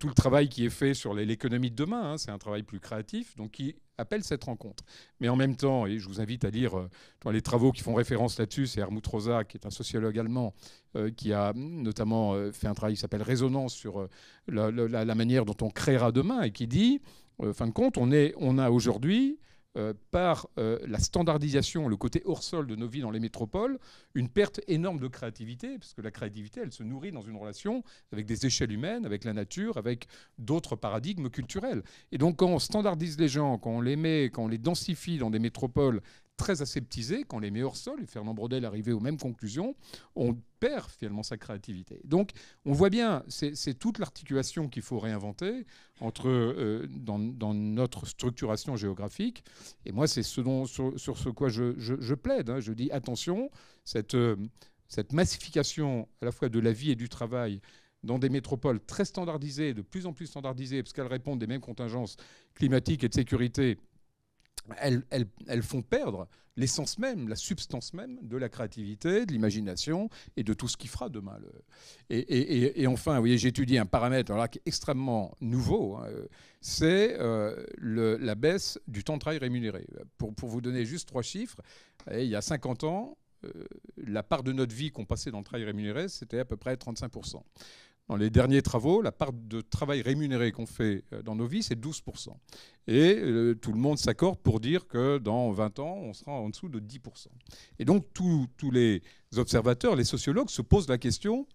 tout le travail qui est fait sur l'économie de demain, c'est un travail plus créatif, donc qui appelle cette rencontre. Mais en même temps, et je vous invite à lire les travaux qui font référence là-dessus, c'est Helmut Rosa, qui est un sociologue allemand, qui a notamment fait un travail qui s'appelle Résonance sur la manière dont on créera demain, et qui dit, fin de compte, on a aujourd'hui, par la standardisation, le côté hors sol de nos vies dans les métropoles, une perte énorme de créativité, parce que la créativité, elle se nourrit dans une relation avec des échelles humaines, avec la nature, avec d'autres paradigmes culturels. Et donc quand on standardise les gens, quand on les densifie dans des métropoles très aseptisées, quand on les met hors sol, et Fernand Braudel arrivait aux mêmes conclusions, on perd finalement sa créativité. Donc on voit bien, c'est toute l'articulation qu'il faut réinventer dans notre structuration géographique. Et moi, c'est sur ce quoi je plaide. Je dis attention, cette massification à la fois de la vie et du travail dans des métropoles très standardisées, de plus en plus standardisées, parce qu'elles répondent des mêmes contingences climatiques et de sécurité elles font perdre l'essence même, la substance même de la créativité, de l'imagination et de tout ce qui fera demain. Et enfin, vous voyez, j'étudie un paramètre alors là, qui est extrêmement nouveau, hein, c'est la baisse du temps de travail rémunéré. Pour vous donner juste 3 chiffres, il y a 50 ans, la part de notre vie qu'on passait dans le travail rémunéré, c'était à peu près 35%. Dans les derniers travaux, la part de travail rémunéré qu'on fait dans nos vies, c'est 12%. Et tout le monde s'accorde pour dire que dans 20 ans, on sera en dessous de 10%. Et donc, tous les observateurs, les sociologues se posent la question,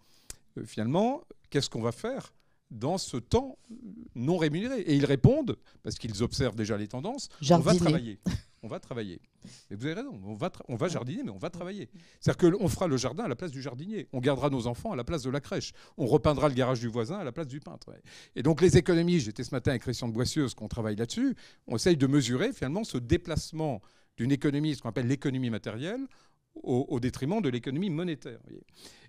finalement, qu'est-ce qu'on va faire dans ce temps non rémunéré? Et ils répondent, parce qu'ils observent déjà les tendances, on va travailler. On va travailler. Mais vous avez raison, on va jardiner, mais on va travailler. C'est-à-dire qu'on fera le jardin à la place du jardinier. On gardera nos enfants à la place de la crèche. On repeindra le garage du voisin à la place du peintre. Et donc les économies, j'étais ce matin avec Christian de Boissieuse, qu'on travaille là-dessus, on essaye de mesurer finalement ce déplacement d'une économie, ce qu'on appelle l'économie matérielle, au détriment de l'économie monétaire.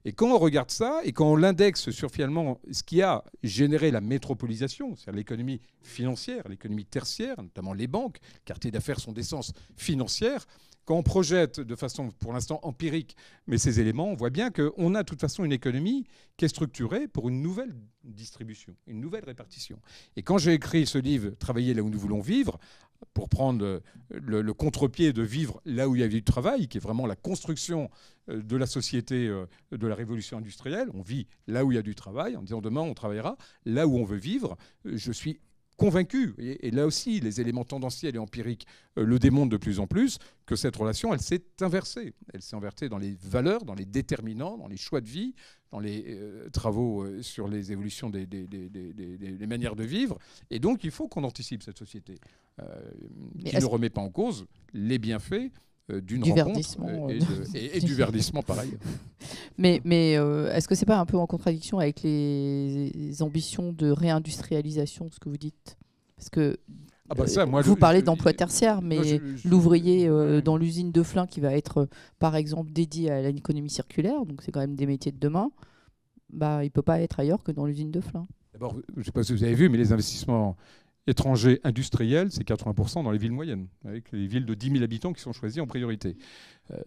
Et quand on regarde ça, et quand on l'indexe sur finalement ce qui a généré la métropolisation, c'est-à-dire l'économie financière, l'économie tertiaire, notamment les banques, les quartiers d'affaires sont d'essence financière, quand on projette de façon pour l'instant empirique mais ces éléments, on voit bien qu'on a de toute façon une économie qui est structurée pour une nouvelle distribution, une nouvelle répartition. Et quand j'ai écrit ce livre « Travailler là où nous voulons vivre », pour prendre le contre-pied de vivre là où il y a du travail, qui est vraiment la construction de la société de la révolution industrielle. On vit là où il y a du travail, en disant demain on travaillera là où on veut vivre. Je suis convaincu, et là aussi les éléments tendanciels et empiriques le démontrent de plus en plus, que cette relation, elle s'est inversée. Elle s'est inversée dans les valeurs, dans les déterminants, dans les choix de vie, dans les travaux sur les évolutions des manières de vivre. Et donc il faut qu'on anticipe cette société qui ne remet pas en cause les bienfaits d'une rencontre et du verdissement pareil. Mais est-ce que c'est pas un peu en contradiction avec les ambitions de réindustrialisation, ce que vous dites? Parce que vous parlez d'emploi tertiaire, mais l'ouvrier dans l'usine de Flins qui va être, par exemple, dédié à l'économie circulaire, donc c'est quand même des métiers de demain, bah, il ne peut pas être ailleurs que dans l'usine de Flins. D'abord, je ne sais pas si vous avez vu, mais les investissements étrangers industriels, c'est 80% dans les villes moyennes, avec les villes de 10 000 habitants qui sont choisies en priorité.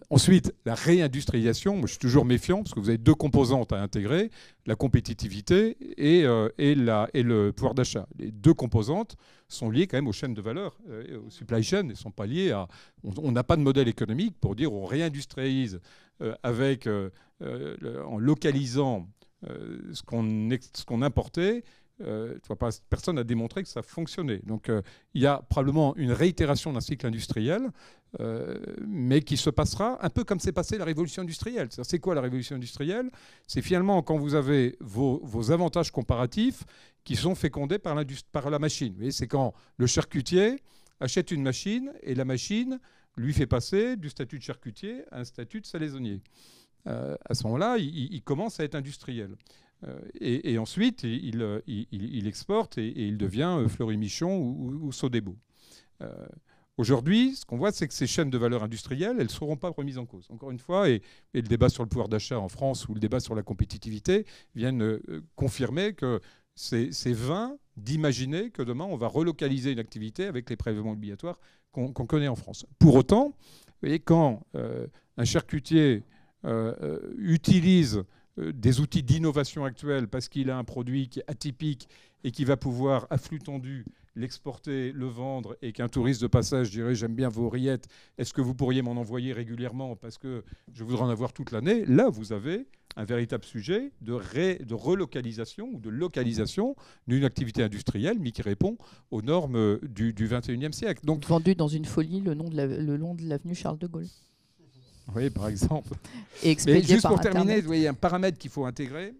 Ensuite, la réindustrialisation, moi je suis toujours méfiant, parce que vous avez 2 composantes à intégrer, la compétitivité et le pouvoir d'achat. Les 2 composantes sont liées quand même aux chaînes de valeur, aux supply chain, elles ne sont pas liées à... On n'a pas de modèle économique pour dire on réindustrialise en localisant ce qu'on importait. Personne n'a démontré que ça fonctionnait. Donc il y a probablement une réitération d'un cycle industriel, mais qui se passera un peu comme s'est passée la révolution industrielle. C'est quoi la révolution industrielle? C'est finalement quand vous avez vos avantages comparatifs qui sont fécondés par la machine. Vous voyez, c'est quand le charcutier achète une machine et la machine lui fait passer du statut de charcutier à un statut de salaisonnier. À ce moment-là, il commence à être industriel. Et ensuite, il exporte et il devient Fleury-Michon ou Sodebo. Aujourd'hui, ce qu'on voit, c'est que ces chaînes de valeur industrielle, elles ne seront pas remises en cause. Encore une fois, et le débat sur le pouvoir d'achat en France ou le débat sur la compétitivité viennent confirmer que c'est vain d'imaginer que demain, on va relocaliser une activité avec les prélèvements obligatoires qu'on connaît en France. Pour autant, vous voyez, quand un charcutier utilise des outils d'innovation actuels parce qu'il a un produit qui est atypique et qui va pouvoir, à flux tendu, l'exporter, le vendre, et qu'un touriste de passage dirait « j'aime bien vos rillettes, est-ce que vous pourriez m'en envoyer régulièrement parce que je voudrais en avoir toute l'année ?» Là, vous avez un véritable sujet de relocalisation ou de localisation d'une activité industrielle, mais qui répond aux normes du XXIe siècle. Donc, vendu dans une folie le long de l'avenue Charles de Gaulle. Oui, par exemple. Et mais juste pour terminer, vous voyez, un paramètre qu'il faut intégrer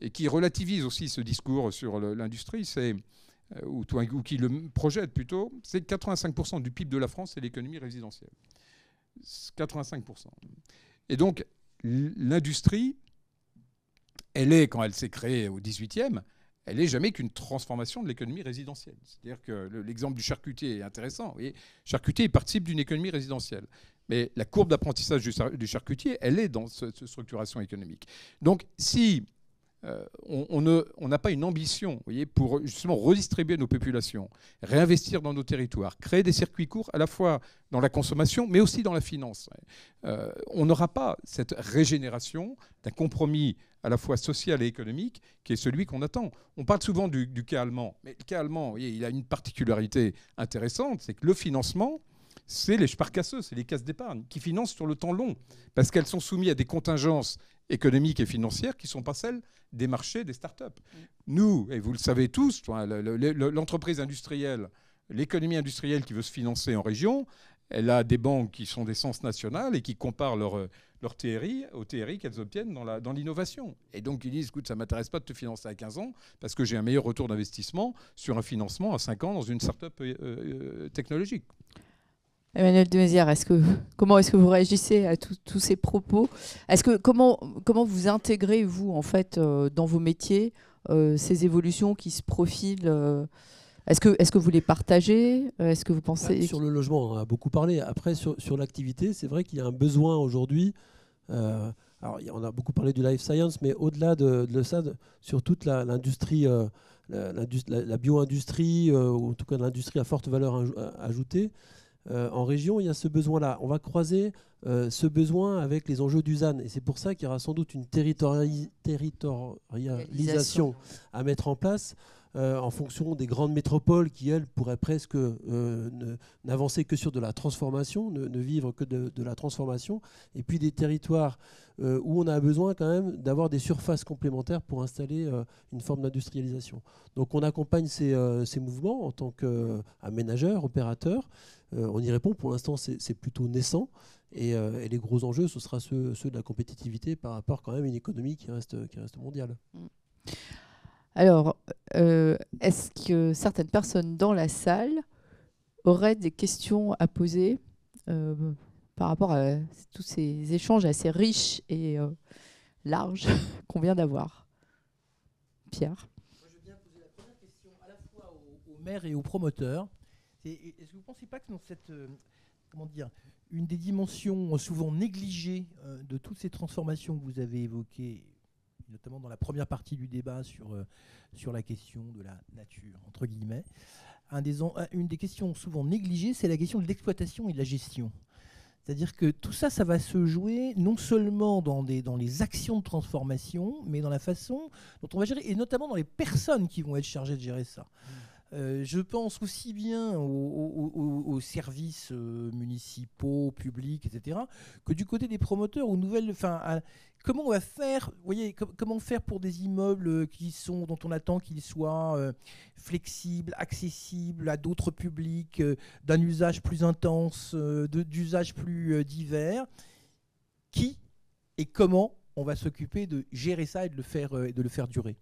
et qui relativise aussi ce discours sur l'industrie, c'est ou qui le projette plutôt, c'est que 85% du PIB de la France, c'est l'économie résidentielle. 85%. Et donc, l'industrie, elle est, quand elle s'est créée au 18e, elle n'est jamais qu'une transformation de l'économie résidentielle. C'est-à-dire que l'exemple du charcutier est intéressant. Vous voyez, le charcutier participe d'une économie résidentielle. Mais la courbe d'apprentissage du charcutier, elle est dans cette structuration économique. Donc, si on n'a pas une ambition, vous voyez, pour justement redistribuer nos populations, réinvestir dans nos territoires, créer des circuits courts à la fois dans la consommation, mais aussi dans la finance. On n'aura pas cette régénération d'un compromis à la fois social et économique qui est celui qu'on attend. On parle souvent du cas allemand, mais le cas allemand, vous voyez, il a une particularité intéressante, c'est que le financement, c'est les Sparkasse, c'est les caisses d'épargne qui financent sur le temps long, parce qu'elles sont soumises à des contingences économiques et financières qui ne sont pas celles des marchés, des startups. Nous, et vous le savez tous, l'entreprise industrielle, l'économie industrielle qui veut se financer en région, elle a des banques qui sont d'essence nationale et qui comparent leur TRI au TRI qu'elles obtiennent dans l'innovation. Et donc ils disent, écoute, ça ne m'intéresse pas de te financer à 15 ans parce que j'ai un meilleur retour d'investissement sur un financement à 5 ans dans une startup technologique. Emmanuel de Mézières, comment est-ce que vous réagissez à tous ces propos? Comment vous intégrez, vous, en fait, dans vos métiers, ces évolutions qui se profilent? Est-ce que vous les partagez? Est-ce que vous pensez... Sur le logement, on a beaucoup parlé. Après, sur l'activité, c'est vrai qu'il y a un besoin aujourd'hui. Alors, on a beaucoup parlé du life science, mais au-delà de ça, sur toute l'industrie, la bio-industrie, ou en tout cas l'industrie à forte valeur ajoutée, en région, il y a ce besoin-là. On va croiser ce besoin avec les enjeux du ZAN. Et c'est pour ça qu'il y aura sans doute une territorialisation à mettre en place en fonction des grandes métropoles qui, elles, pourraient presque n'avancer que sur de la transformation, ne vivre que de la transformation. Et puis des territoires où on a besoin quand même d'avoir des surfaces complémentaires pour installer une forme d'industrialisation. Donc on accompagne ces mouvements en tant qu'aménageur, opérateur. On y répond. Pour l'instant, c'est plutôt naissant. Et les gros enjeux, ce sera ceux de la compétitivité par rapport quand même à une économie qui reste mondiale. Alors, est-ce que certaines personnes dans la salle auraient des questions à poser par rapport à tous ces échanges assez riches et larges qu'on vient d'avoir? Pierre? Moi, je veux bien poser la première question à la fois aux maires et aux promoteurs. Est-ce que vous ne pensez pas que dans cette, une des dimensions souvent négligées de toutes ces transformations que vous avez évoquées, notamment dans la première partie du débat sur la question de la nature, entre guillemets, une des questions souvent négligées, c'est la question de l'exploitation et de la gestion. C'est-à-dire que tout ça, ça va se jouer non seulement dans les actions de transformation, mais dans la façon dont on va gérer, et notamment dans les personnes qui vont être chargées de gérer ça. Je pense aussi bien aux services municipaux, publics, etc., que du côté des promoteurs, aux nouvelles. Comment on va faire, vous voyez, comment faire pour des immeubles dont on attend qu'ils soient flexibles, accessibles à d'autres publics, d'un usage plus intense, d'usages plus divers. Qui et comment on va s'occuper de gérer ça et de le faire durer?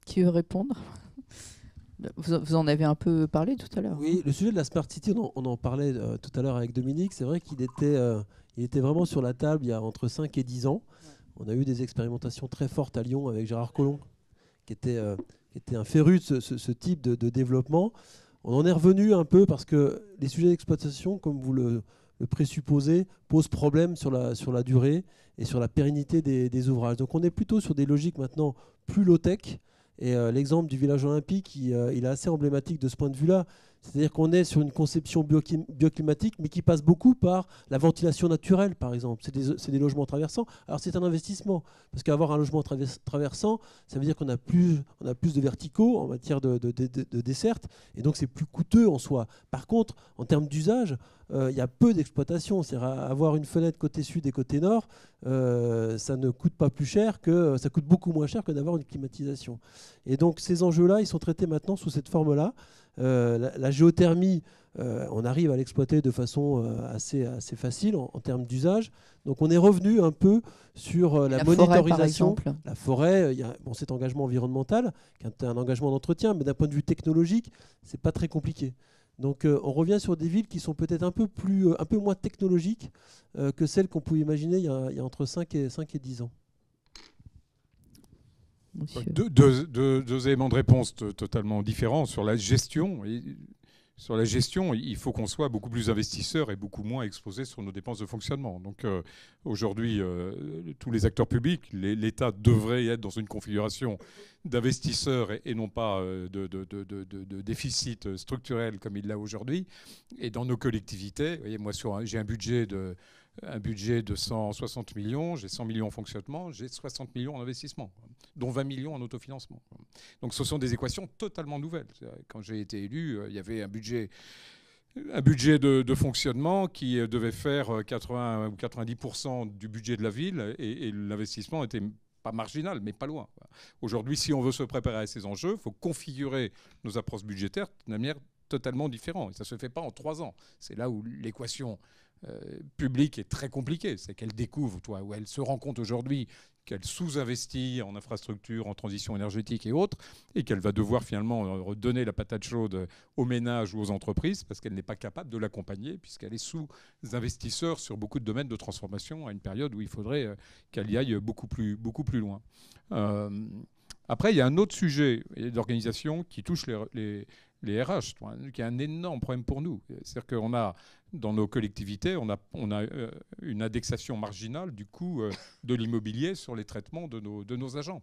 Qui veut répondre? Vous en avez un peu parlé tout à l'heure. Oui, le sujet de la Smart City, on en parlait tout à l'heure avec Dominique. C'est vrai qu'il était vraiment sur la table il y a entre 5 et 10 ans. On a eu des expérimentations très fortes à Lyon avec Gérard Collomb, qui était un féru de ce type de développement. On en est revenu un peu parce que les sujets d'exploitation, comme vous le présupposez, posent problème sur la durée et sur la pérennité des ouvrages. Donc on est plutôt sur des logiques maintenant plus low-tech. Et l'exemple du village olympique, il est assez emblématique de ce point de vue-là. C'est-à-dire qu'on est sur une conception bioclimatique, mais qui passe beaucoup par la ventilation naturelle, par exemple. C'est des logements traversants. Alors c'est un investissement, parce qu'avoir un logement traversant, ça veut dire qu'on a plus de verticaux en matière de desserte, et donc c'est plus coûteux en soi. Par contre, en termes d'usage, il y a peu d'exploitation. C'est-à-dire avoir une fenêtre côté sud et côté nord, ça ne coûte pas plus cher ça coûte beaucoup moins cher que d'avoir une climatisation. Et donc ces enjeux-là, ils sont traités maintenant sous cette forme-là. La géothermie, on arrive à l'exploiter de façon assez facile en termes d'usage. Donc on est revenu un peu sur la monitorisation. La forêt, il y a cet engagement environnemental, qui est un engagement d'entretien, mais d'un point de vue technologique, c'est pas très compliqué. Donc on revient sur des villes qui sont peut-être un peu moins technologiques que celles qu'on pouvait imaginer il y a entre 5 et 10 ans. Deux éléments de réponse totalement différents sur la gestion. sur la gestion, il faut qu'on soit beaucoup plus investisseur et beaucoup moins exposé sur nos dépenses de fonctionnement. Donc aujourd'hui, tous les acteurs publics, l'État devrait être dans une configuration d'investisseurs et non pas de déficit structurel comme il l'a aujourd'hui. Et dans nos collectivités, vous voyez, moi j'ai un budget de 160 millions, j'ai 100 millions en fonctionnement, j'ai 60 millions en investissement, dont 20 millions en autofinancement. Donc ce sont des équations totalement nouvelles. Quand j'ai été élu, il y avait un budget de fonctionnement qui devait faire 80 ou 90% du budget de la ville et l'investissement était pas marginal, mais pas loin. Aujourd'hui, si on veut se préparer à ces enjeux, il faut configurer nos approches budgétaires de manière totalement différente. Et ça ne se fait pas en 3 ans. C'est là où l'équation publique est très compliquée. C'est qu'elle découvre, où elle se rend compte aujourd'hui qu'elle sous-investit en infrastructures, en transition énergétique et autres, et qu'elle va devoir finalement redonner la patate chaude aux ménages ou aux entreprises parce qu'elle n'est pas capable de l'accompagner puisqu'elle est sous-investisseur sur beaucoup de domaines de transformation à une période où il faudrait qu'elle y aille beaucoup plus loin. Après, il y a un autre sujet d'organisation qui touche les RH, qui est un énorme problème pour nous. C'est-à-dire qu'on a, dans nos collectivités, on a une indexation marginale du coût de l'immobilier sur les traitements de nos agents,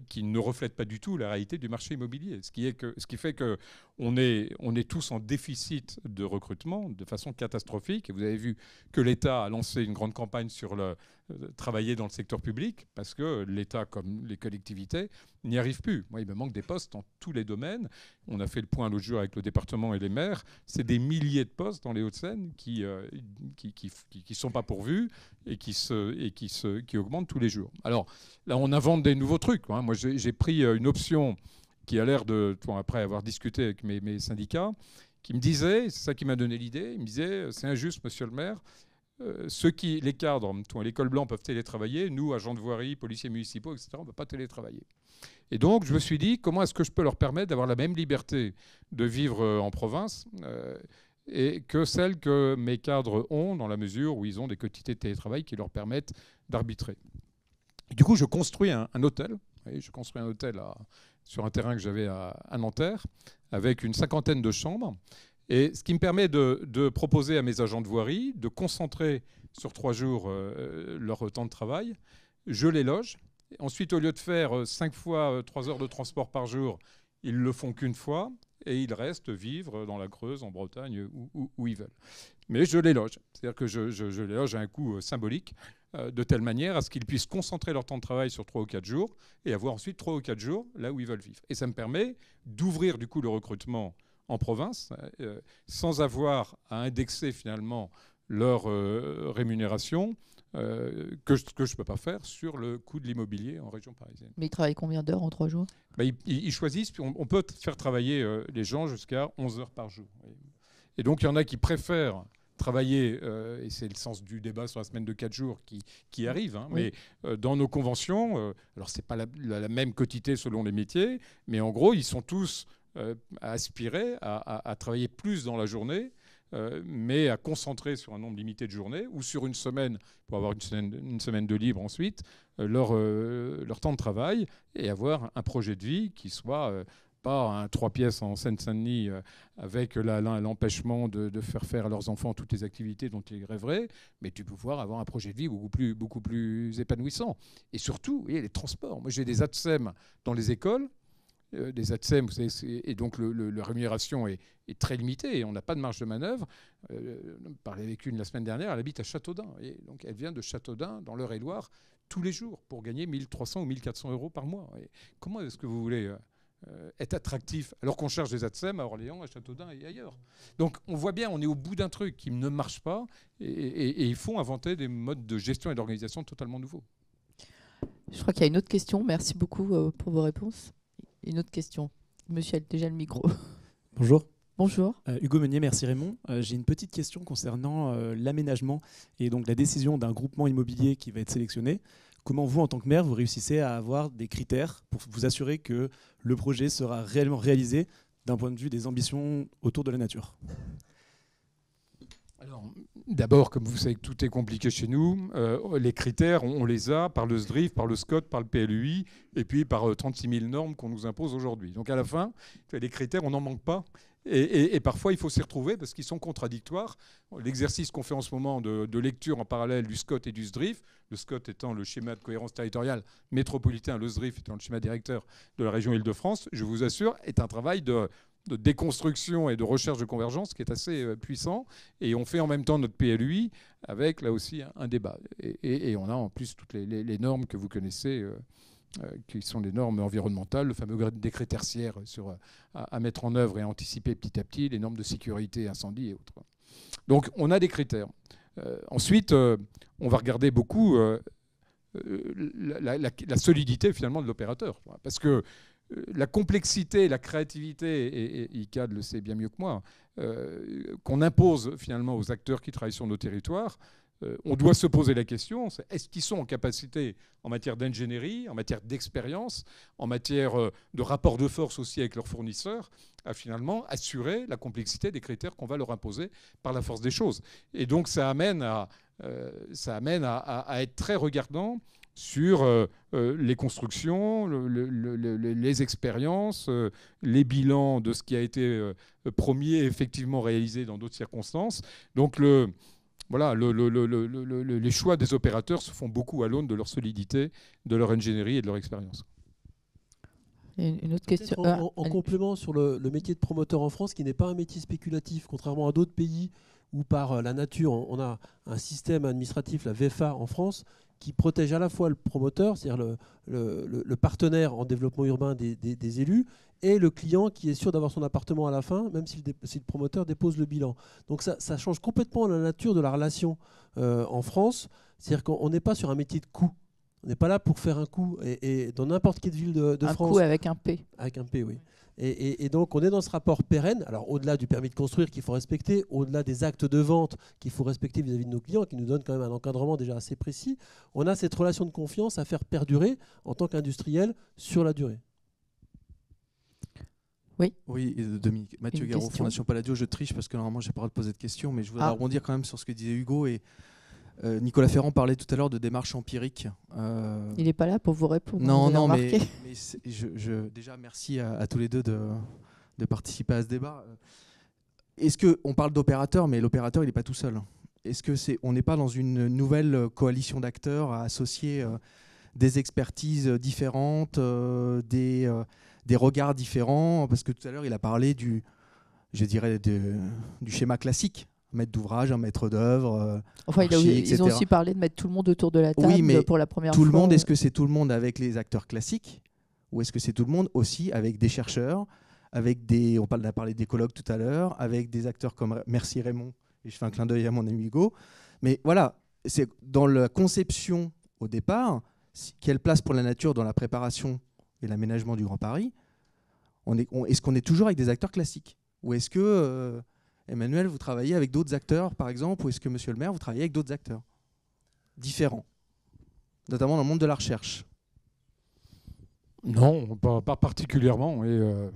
qui ne reflète pas du tout la réalité du marché immobilier. Ce qui fait qu'on est tous en déficit de recrutement de façon catastrophique. Et vous avez vu que l'État a lancé une grande campagne sur travailler dans le secteur public, parce que l'État, comme les collectivités, n'y arrive plus. Moi, il me manque des postes dans tous les domaines. On a fait le point l'autre jour avec le département et les maires. C'est des milliers de postes dans les Hauts-de-Seine qui sont pas pourvus et qui augmentent tous les jours. Alors là, on invente des nouveaux trucs. Moi, j'ai pris une option qui a l'air de, après avoir discuté avec mes syndicats, qui me disait, c'est ça qui m'a donné l'idée, il me disait, c'est injuste, monsieur le maire, les cadres, l'école blanc peuvent télétravailler, nous, agents de voirie, policiers municipaux, etc., on ne peut pas télétravailler. Et donc, je me suis dit, comment est-ce que je peux leur permettre d'avoir la même liberté de vivre en province et que celle que mes cadres ont, dans la mesure où ils ont des quotités de télétravail qui leur permettent d'arbitrer. Du coup, je construis un hôtel. Je construis un hôtel sur un terrain que j'avais à Nanterre, avec une 50aine de chambres. Et ce qui me permet de proposer à mes agents de voirie de concentrer sur 3 jours leur temps de travail. Je les loge. Ensuite, au lieu de faire 5 fois 3 heures de transport par jour, ils le font qu'une fois et ils restent vivre dans la Creuse, en Bretagne, où ils veulent. Mais je les loge. C'est-à-dire que je les loge à un coût symbolique, de telle manière à ce qu'ils puissent concentrer leur temps de travail sur 3 ou 4 jours et avoir ensuite 3 ou 4 jours là où ils veulent vivre. Et ça me permet d'ouvrir du coup le recrutement en province, sans avoir à indexer finalement leur rémunération, que je ne peux pas faire sur le coût de l'immobilier en région parisienne. Mais ils travaillent combien d'heures en 3 jours? Ils choisissent, on peut faire travailler les gens jusqu'à 11 heures par jour. Et donc il y en a qui préfèrent travailler, et c'est le sens du débat sur la semaine de 4 jours qui arrive, oui. Mais dans nos conventions, alors c'est pas la même quotité selon les métiers, mais en gros ils sont tous à aspirer à travailler plus dans la journée, mais à concentrer sur un nombre limité de journées ou sur une semaine pour avoir une semaine de libre ensuite, leur temps de travail et avoir un projet de vie qui soit pas un 3 pièces en Seine-Saint-Denis avec l'empêchement de faire à leurs enfants toutes les activités dont ils rêveraient, mais tu peux pouvoir avoir un projet de vie beaucoup plus épanouissant. Et surtout, vous voyez, les transports. Moi, j'ai des ATSEM dans les écoles, des ATSEM, vous savez, et donc la rémunération est très limitée et on n'a pas de marge de manœuvre. On parlait avec une la semaine dernière, elle habite à Châteaudun. Et donc elle vient de Châteaudun, dans l'Eure-et-Loire, tous les jours pour gagner 1 300 ou 1 400 € par mois. Et comment est-ce que vous voulez être attractif alors qu'on cherche des ATSEM à Orléans, à Châteaudun et ailleurs? Donc on voit bien, on est au bout d'un truc qui ne marche pas et il faut inventer des modes de gestion et d'organisation totalement nouveaux. Je crois qu'il y a une autre question. Merci beaucoup pour vos réponses. Une autre question. Monsieur a déjà le micro. Bonjour. Bonjour. Hugo Meunier, merci Raymond. J'ai une petite question concernant l'aménagement et donc la décision d'un groupement immobilier qui va être sélectionné. Comment vous, en tant que maire, vous réussissez à avoir des critères pour vous assurer que le projet sera réellement réalisé d'un point de vue des ambitions autour de la nature? Alors, d'abord, comme vous savez que tout est compliqué chez nous, les critères, on les a par le SDRIF, par le SCOT, par le PLUI, et puis par 36 000 normes qu'on nous impose aujourd'hui. Donc à la fin, les critères, on n'en manque pas. Et parfois, il faut s'y retrouver parce qu'ils sont contradictoires. L'exercice qu'on fait en ce moment de lecture en parallèle du SCOT et du SDRIF, le SCOT étant le schéma de cohérence territoriale métropolitain, le SDRIF étant le schéma directeur de la région Île-de-France, je vous assure, est un travail de déconstruction et de recherche de convergence qui est assez puissant. Et on fait en même temps notre PLUI avec, là aussi, un débat. Et on a en plus toutes les normes que vous connaissez, qui sont les normes environnementales, le fameux décret tertiaire à mettre en œuvre et à anticiper petit à petit, les normes de sécurité, incendie et autres. Donc on a des critères. Ensuite, on va regarder beaucoup la solidité finalement de l'opérateur. Parce que la complexité, la créativité, et ICAD le sait bien mieux que moi, qu'on impose finalement aux acteurs qui travaillent sur nos territoires, on doit se poser la question, est-ce qu'ils sont en capacité, en matière d'ingénierie, en matière d'expérience, en matière de rapport de force aussi avec leurs fournisseurs, à finalement assurer la complexité des critères qu'on va leur imposer par la force des choses. Et donc ça amène à être très regardant sur les constructions, les expériences, les bilans de ce qui a été promis et effectivement réalisé dans d'autres circonstances. Donc voilà, les choix des opérateurs se font beaucoup à l'aune de leur solidité, de leur ingénierie et de leur expérience. Une autre question. En complément sur le métier de promoteur en France, qui n'est pas un métier spéculatif, contrairement à d'autres pays où par la nature, on a un système administratif, la VFA en France, qui protège à la fois le promoteur, c'est-à-dire le partenaire en développement urbain des élus, et le client qui est sûr d'avoir son appartement à la fin, même si le promoteur dépose le bilan. Donc ça change complètement la nature de la relation en France. C'est-à-dire qu'on n'est pas sur un métier de coût. On n'est pas là pour faire un coup. Et dans n'importe quelle ville de France... Un coup avec un P. Avec un P, oui. Et donc, on est dans ce rapport pérenne. Alors, au-delà du permis de construire qu'il faut respecter, au-delà des actes de vente qu'il faut respecter vis-à-vis de nos clients, qui nous donnent quand même un encadrement déjà assez précis, on a cette relation de confiance à faire perdurer en tant qu'industriel sur la durée. Oui, Dominique. Mathieu Garot, Fondation Palladio. Je triche parce que normalement, je n'ai pas le droit de poser de questions, mais je voudrais rebondir quand même sur ce que disait Hugo. Et Nicolas Ferrand parlait tout à l'heure de démarche empirique. Il n'est pas là pour vous répondre. Non, mais déjà, merci à tous les deux de participer à ce débat. Est-ce qu'on parle d'opérateur, mais l'opérateur, il n'est pas tout seul. Est-ce qu'on n'est pas dans une nouvelle coalition d'acteurs à associer des expertises différentes, des regards différents? Parce que tout à l'heure, il a parlé du schéma classique. Un maître d'ouvrage, un maître d'œuvre. Enfin, ils ont aussi parlé de mettre tout le monde autour de la table pour la première fois. Tout le monde, est-ce que c'est tout le monde avec les acteurs classiques ou est-ce que c'est tout le monde aussi avec des chercheurs, on a parlé d'écologues tout à l'heure, avec des acteurs comme Merci Raymond, et je fais un clin d'œil à mon ami Hugo. Mais voilà, c'est dans la conception au départ, quelle place pour la nature dans la préparation et l'aménagement du Grand Paris, est-ce qu'on est toujours avec des acteurs classiques? Ou est-ce que... Emmanuel, vous travaillez avec d'autres acteurs, par exemple, ou est-ce que, monsieur le maire, vous travaillez avec d'autres acteurs différents, notamment dans le monde de la recherche? Non, pas particulièrement. Et,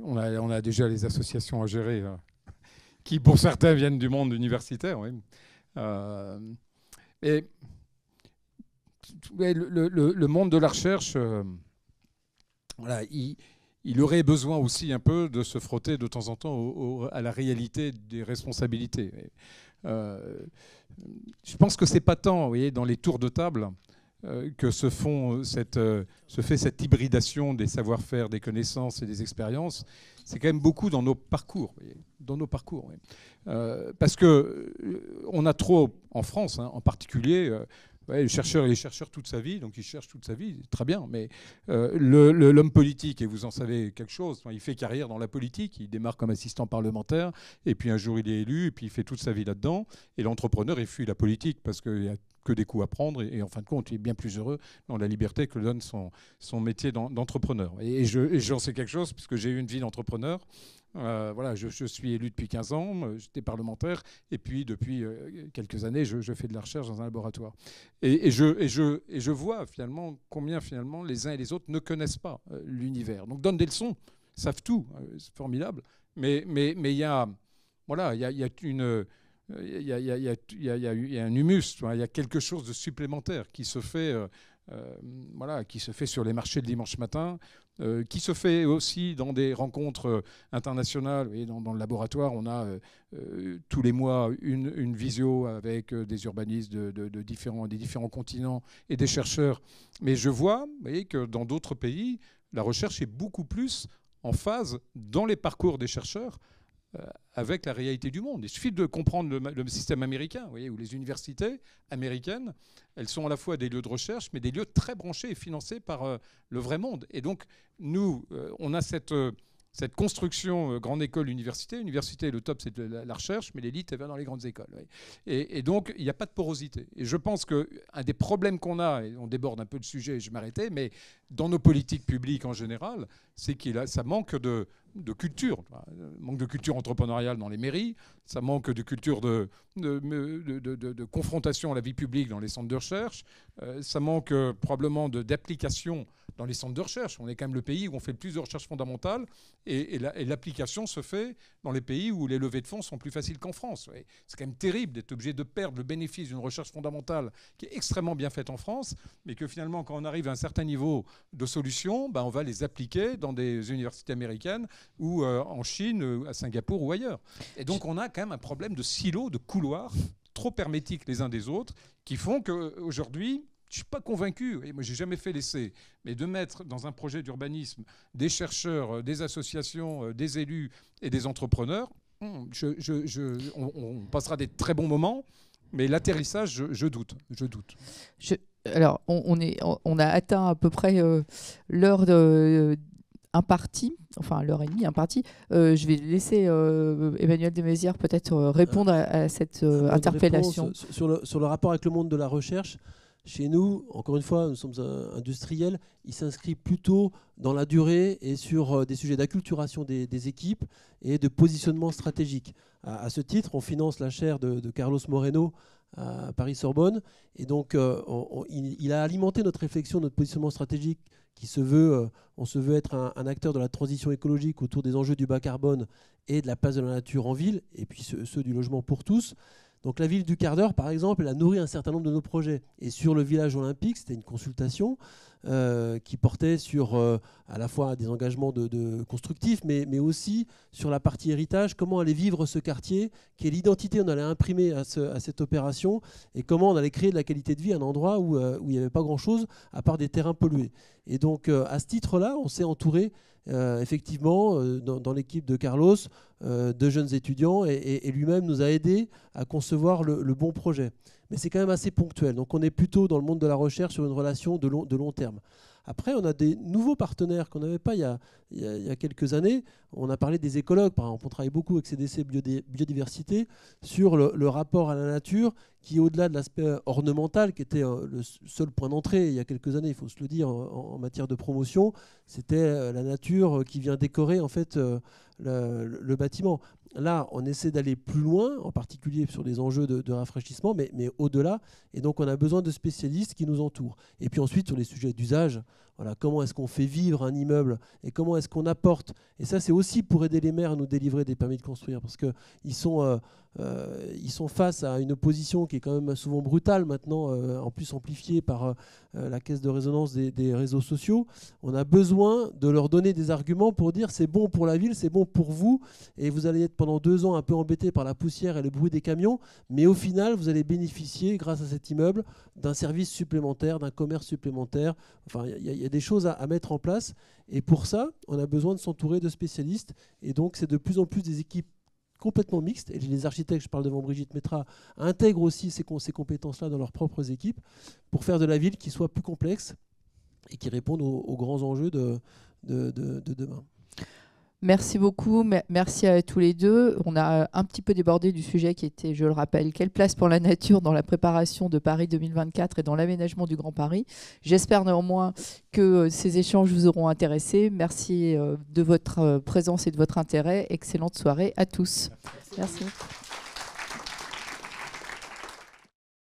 on a déjà les associations à gérer, qui, pour certains, viennent du monde universitaire. Oui. Et le monde de la recherche, voilà, il aurait besoin aussi un peu de se frotter de temps en temps à la réalité des responsabilités. Je pense que c'est pas tant, vous voyez, dans les tours de table que se fait cette hybridation des savoir-faire, des connaissances et des expériences. C'est quand même beaucoup dans nos parcours, vous voyez, parce que on a trop en France, en particulier. Ouais, le chercheur, il est chercheur toute sa vie, donc il cherche toute sa vie, très bien. Mais l'homme politique, et vous en savez quelque chose, il fait carrière dans la politique, il démarre comme assistant parlementaire, et puis un jour il est élu, et puis il fait toute sa vie là-dedans. Et l'entrepreneur, il fuit la politique parce qu'il n'y a que des coups à prendre, et en fin de compte, il est bien plus heureux dans la liberté que donne son métier d'entrepreneur. Et j'en sais quelque chose, puisque j'ai eu une vie d'entrepreneur. Voilà, je suis élu depuis 15 ans, j'étais parlementaire, et puis depuis quelques années, je fais de la recherche dans un laboratoire. Et je vois finalement combien finalement les uns et les autres ne connaissent pas l'univers. Donc donnent des leçons, savent tout, c'est formidable. Mais il y a un humus, il y a quelque chose de supplémentaire qui se fait voilà, qui se fait sur les marchés le dimanche matin, qui se fait aussi dans des rencontres internationales. Et dans le laboratoire, on a tous les mois une visio avec des urbanistes des différents continents et des chercheurs. Mais je vois, vous voyez, que dans d'autres pays, la recherche est beaucoup plus en phase dans les parcours des chercheurs avec la réalité du monde. Il suffit de comprendre le système américain, vous voyez, où les universités américaines, elles sont à la fois des lieux de recherche, mais des lieux très branchés et financés par le vrai monde. Et donc, nous, on a cette construction grande école, université. Université, le top, c'est la recherche, mais l'élite, elle va dans les grandes écoles. Oui. Et donc, il n'y a pas de porosité. Et je pense qu'un des problèmes qu'on a, et on déborde un peu le sujet, je vais m'arrêter, mais dans nos politiques publiques en général, c'est ça manque de culture. Manque de culture entrepreneuriale dans les mairies, ça manque de culture de confrontation à la vie publique dans les centres de recherche, ça manque probablement d'application dans les centres de recherche. On est quand même le pays où on fait le plus de recherche fondamentale et l'application se fait dans les pays où les levées de fonds sont plus faciles qu'en France. Ouais. C'est quand même terrible d'être obligé de perdre le bénéfice d'une recherche fondamentale qui est extrêmement bien faite en France, mais que finalement, quand on arrive à un certain niveau de solutions, on va les appliquer dans des universités américaines ou en Chine, à Singapour ou ailleurs. Et donc, on a quand même un problème de silos, de couloirs trop hermétiques les uns des autres qui font qu'aujourd'hui, je ne suis pas convaincu, et moi je n'ai jamais fait l'essai, mais de mettre dans un projet d'urbanisme des chercheurs, des associations, des élus et des entrepreneurs, on passera des très bons moments, mais l'atterrissage, je doute. Alors, on a atteint à peu près l'heure impartie, enfin l'heure et demie impartie. Je vais laisser Emmanuel Desmézières peut-être répondre à cette interpellation. Sur le rapport avec le monde de la recherche. Chez nous, encore une fois, nous sommes industriels, il s'inscrit plutôt dans la durée et sur des sujets d'acculturation des équipes et de positionnement stratégique. À ce titre, on finance la chaire de Carlos Moreno à Paris-Sorbonne. Et donc, il a alimenté notre réflexion, notre positionnement stratégique qui on se veut être un acteur de la transition écologique autour des enjeux du bas carbone et de la place de la nature en ville, et puis ceux du logement pour tous. Donc la ville du quart d'heure, par exemple, elle a nourri un certain nombre de nos projets. Et sur le village olympique, c'était une consultation qui portait sur à la fois des engagements de constructifs, mais aussi sur la partie héritage, comment allait vivre ce quartier, quelle identité on allait imprimer à cette opération, et comment on allait créer de la qualité de vie à un endroit où il n'y avait pas grand-chose à part des terrains pollués. Et donc à ce titre-là, on s'est entouré effectivement dans l'équipe de Carlos de jeunes étudiants, et lui-même nous a aidés à concevoir le bon projet. Mais c'est quand même assez ponctuel. Donc on est plutôt dans le monde de la recherche sur une relation de long terme. Après, on a des nouveaux partenaires qu'on n'avait pas il y a quelques années. On a parlé des écologues, par exemple. On travaille beaucoup avec CDC Biodiversité sur le rapport à la nature qui, au-delà de l'aspect ornemental, qui était le seul point d'entrée il y a quelques années, il faut se le dire, en matière de promotion, c'était la nature qui vient décorer en fait le bâtiment. Là, on essaie d'aller plus loin, en particulier sur les enjeux de rafraîchissement, mais au-delà. Et donc, on a besoin de spécialistes qui nous entourent. Et puis ensuite, sur les sujets d'usage, voilà, comment est-ce qu'on fait vivre un immeuble et comment est-ce qu'on apporte. Et ça, c'est aussi pour aider les maires à nous délivrer des permis de construire, parce qu'ils sont face à une opposition qui est quand même souvent brutale maintenant, en plus amplifiée par la caisse de résonance des réseaux sociaux. On a besoin de leur donner des arguments pour dire c'est bon pour la ville, c'est bon pour vous, et vous allez être pendant 2 ans un peu embêté par la poussière et le bruit des camions, mais au final, vous allez bénéficier, grâce à cet immeuble, d'un service supplémentaire, d'un commerce supplémentaire. Enfin, il y a des choses à mettre en place, et pour ça, on a besoin de s'entourer de spécialistes, et donc c'est de plus en plus des équipes complètement mixtes, et les architectes, je parle devant Brigitte Métra, intègrent aussi ces compétences-là dans leurs propres équipes pour faire de la ville qui soit plus complexe et qui réponde aux grands enjeux de demain. Merci beaucoup, merci à tous les deux. On a un petit peu débordé du sujet qui était, je le rappelle, quelle place pour la nature dans la préparation de Paris 2024 et dans l'aménagement du Grand Paris. J'espère néanmoins que ces échanges vous auront intéressé. Merci de votre présence et de votre intérêt. Excellente soirée à tous. Merci.